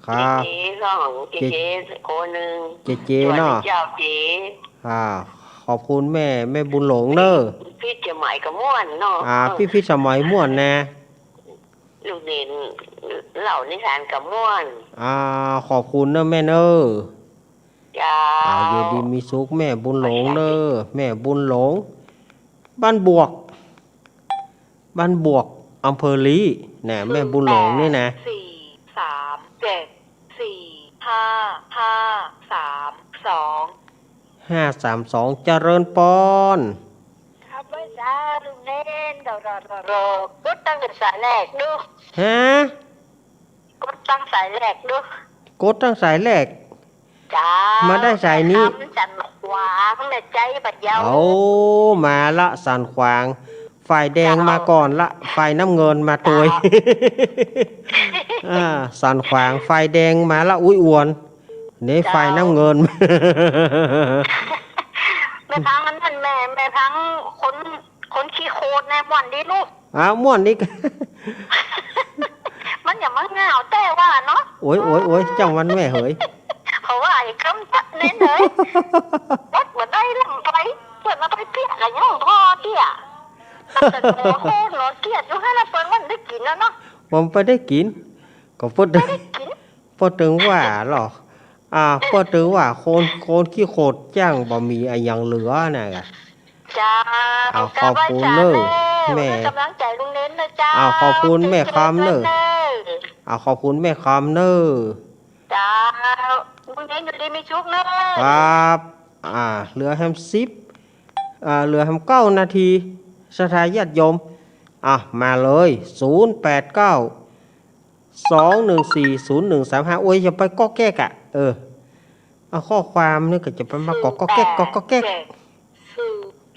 ครับ เจ๊สองเจ๊คนหนึ่ง เจ๊เนาะ เจ้าเจ๊ ขอบคุณแม่บุญหลงเนอะ พี่จะหมายกับม่วนเนาะ พี่สมัยม่วนนะ ลูกเด่นเหล่านิทานกับม่วน ขอบคุณเนอะแม่เนอะ จ้า เยดีมีสุขแม่บุญหลงเนอะแม่บุญหลง บ้านบวกอำเภอลีเนี่ยแม่บุญหลงนี่นะ 437455332 532เจริญปอน ครับไว้จ้าลุงเน่นรอก็ตั้งแต่สายแรกดู ฮะ ก็ตั้งสายแรกดู กดตั้งสายแรก จ้า มาได้สายนี้ คำจันขวางในใจปัดยาว เอามาละสันขวางฝ่ายแดงมาก่อนละฝ่ายน้ำเงินมาตัวย สันขวางฝ่ายแดงมาละอุ้ยอวนนี่ฝ่ายน้ำเงิน แม่พังนั่นแม่พังคนขี้โคตรในบ่อนดีลูก ม่วนนี่ มันอย่ามาเหงาแต่ว่าเนาะ โอ้ยจังวันแม่เหย เพราะว่าไอ้คำจัดเน้นเลยวัดมาได้ลำไปเปิดมาไปเปียกอะไรย่องทอเตี้ยแต่โอ้โหหนอนเกลียดอยู่ให้เราเปิดวันได้กินแล้วเนาะ ผมไปได้กินก็พูดถึง กิน พูดถึงว่าหรอพูดถึงว่าคนขี้โคตรจ้างบ่มีอะไรยังเหลือน่ะกะ จ้า ขอบคุณเนอะแม่ กำลังใจลุงเน้นนะจ้า ขอบคุณแม่คำเนอะขอบคุณแม่คำเนอะ จ้าลุงเน้นอยู่ดีไม่ชุกเนอะ ครับเหลือแฮมเหลือแฮม9 นาทีสถาญาติโยมมาเลย0892140135โอ้ยอย่าไปก๊อกแก๊กข้อความนี่ก็จะไปมาก๊อกแก๊กก๊อกแก๊ก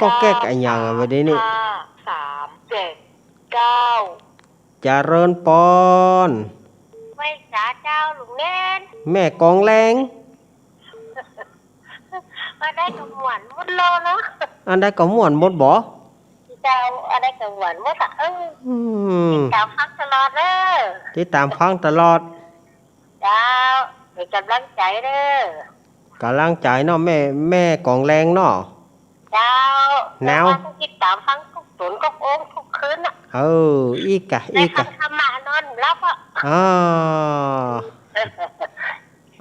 ก๊อกแก๊กอะไรอย่างไว้ได้นี่ 379 เจริญปอน ไม่จ้าเจ้าลุงเน้น แม่กองแรง มาได้กับหวานหมดโลนะ อันใดก็ม่วนหมดบ่ เจ้าอะไรกับหวานหมดตามฟังตลอดเลย ที่ตามฟังตลอด เจ้าเป็นกำลังใจเด้อก ำลังใจเนาะแม่กองแรงเนาะ เจ้า หนาว ติดตามฟังทุกตุนก็โอ้งทุกคืนอ่ะ อีก ในคำธรรมะนอนรับอ่ะ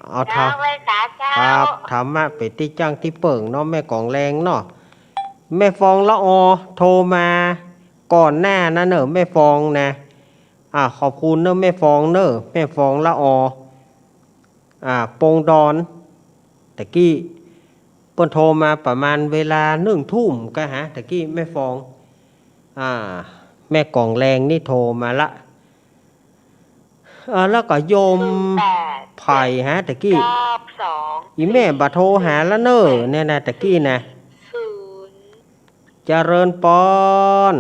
เอาท เจ้าไว้จ้าเจ้า ครับธรรมะไปที่จ้างที่เปิงเนาะแม่กองแรงเนาะแม่ฟองละอโทรมาก่อนหน้านะเนอะแม่ฟองนะขอบคุณเนอะแม่ฟองเนอะแม่ฟองละอโปงดอนตะกี้เปิ้นโทรมาประมาณเวลา1 ทุ่มก็ตะกี้แม่ฟองแม่กองแรงนี่โทรมาละแล้วก็โยมไผ่ตะกี้ 92 อีแม่บัดโทรหาแล้วเนอะเนี่ยนะตะกี้นะเจริญปอน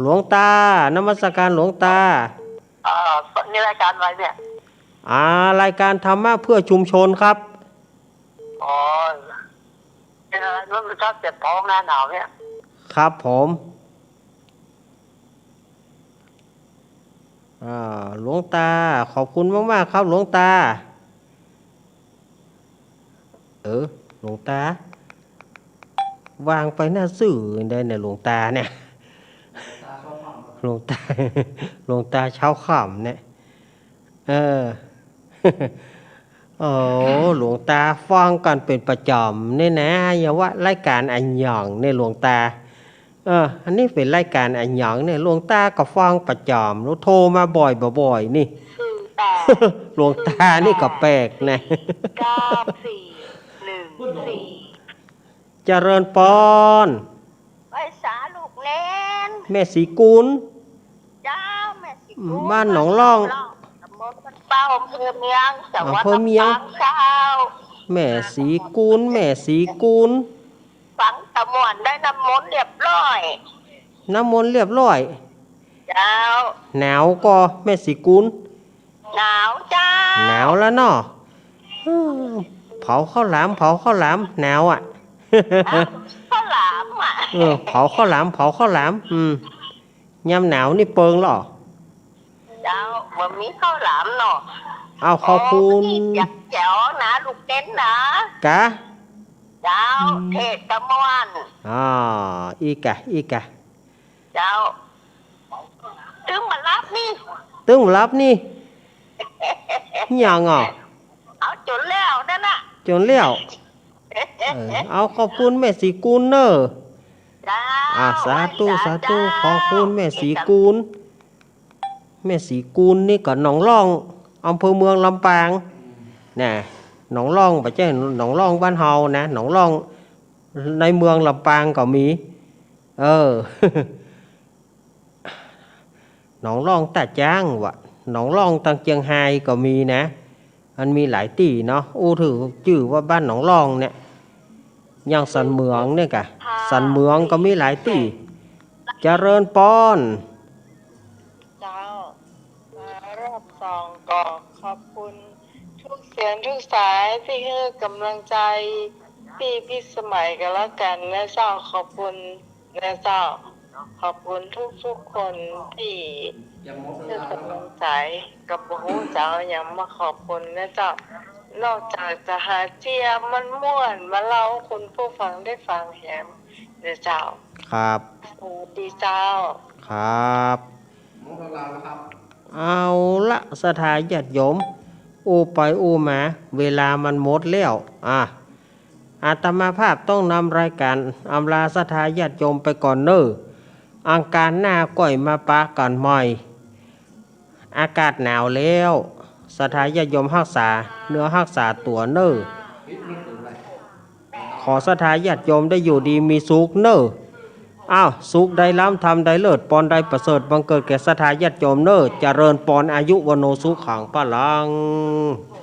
หลวงตานมัสการหลวงตานี่รายการอะไรเนี่ย รายการธรรมะเพื่อชุมชนครับ อ๋อเป็นอะไรรู้สึกชอบเจ็บท้องหน้าหนาวเนี่ย ครับผมหลวงตาขอบคุณมากๆครับหลวงตาหลวงตาวางไปหน้าสื่อได้เนี่ยหลวงตาเนี่ยหลวงตาเช้าค่ำเนี่ยหลวงตาฟังกันเป็นประจำเนี่ยนะอย่าว่ารายการอันหย่องเนี่ยหลวงตา อันนี้เป็นรายการอันหยังเนี่ยหลวงตาก็ฟังประจำแล้วโทรมาบ่อยๆนี่ 48 หลวงตานี่ก็แปลกนะ 9414 เจริญปอน ไว้สาลูกเล่น แม่สีกุล เจ้าแม่สิกู บ้านหนองล่อง ตำบลบ้านเป้าอำเภอเมียงจังหวัด อำเภอเมียง ลำปางเจ้า แม่สีกุลแม่สีกุล ฝังตะมวนได้น้ำมนต์เรียบร้อย น้ำมนต์เรียบร้อย เจ้า หนาวก็แม่สีกุล หนาวเจ้า หนาวแล้วเนาะเผาข้าวหลามหนาวอ่ะ ข้าวหลามอ่ะ เผาข้าวหลามยามหนาวนี่เปิงหรอ เจ้าบ่มีข้าวหลามเนาะ เอาขอบคุณ อยากแจ๋วนะลูกเต้นนะ กะ เจ้าเทศตะมวน อีกะ เจ้าถึงมารับนี่ ตึ้งรับนี่ยังอ่ะ เอาจนแล้วนั่นน่ะ จนเลี้ยวเอาขอบคุณแม่สีกุลเนอะ เจ้า สาธุขอบคุณแม่สีกุลแม่สีกุลนี่ก็หนองล่องอำเภอเมืองลำปางน่ะหนองล่องไปใช่หนองล่องบ้านเฮานะหนองล่องในเมืองลำปางก็มี หนองล่องตาจ้างวะหนองล่องตังเจียงไฮ้ก็มีนะมันมีหลายที่เนาะถือชื่อว่าบ้านหนองล่องเนี่ยอย่างสันเมืองเนี่ยกะสันเมืองก็มีหลายที่เจริญปอน เจ้ามารอบสองก็ขอบคุณทุกเสียงทุกสายที่ให้กำลังใจพี่สมัยกันแล้วกันนะเจ้าขอบคุณนะเจ้าขอบคุณทุกคนที่ให้กำลังใจกับผู้เจ้าอย่างมาขอบคุณนะเจ้านอกจากจะหาเจียมมันม่วนมาเล่าคุณผู้ฟังได้ฟังแหมนะเจ้า ครับ สวัสดีเจ้า ครับเอาละสถานญาติโยมอู้ไปอู้มาเวลามันหมดแล้วอาตมาภาพต้องนำรายการอำลาสถานญาติโยมไปก่อนเนอะอังการหน้าก่อยมาปะกันใหม่อากาศหนาวแล้วสถานญาติโยมรักษาเนื้อรักษาตัวเนอะขอสถานญาติโยมได้อยู่ดีมีสุขเนอะสุขได้ล้ำทำได้เลิศปอนได้ประเสริฐบังเกิดแก่สถานญาติโยมเนอะเจริญปอนอายุวโนสุขังพลัง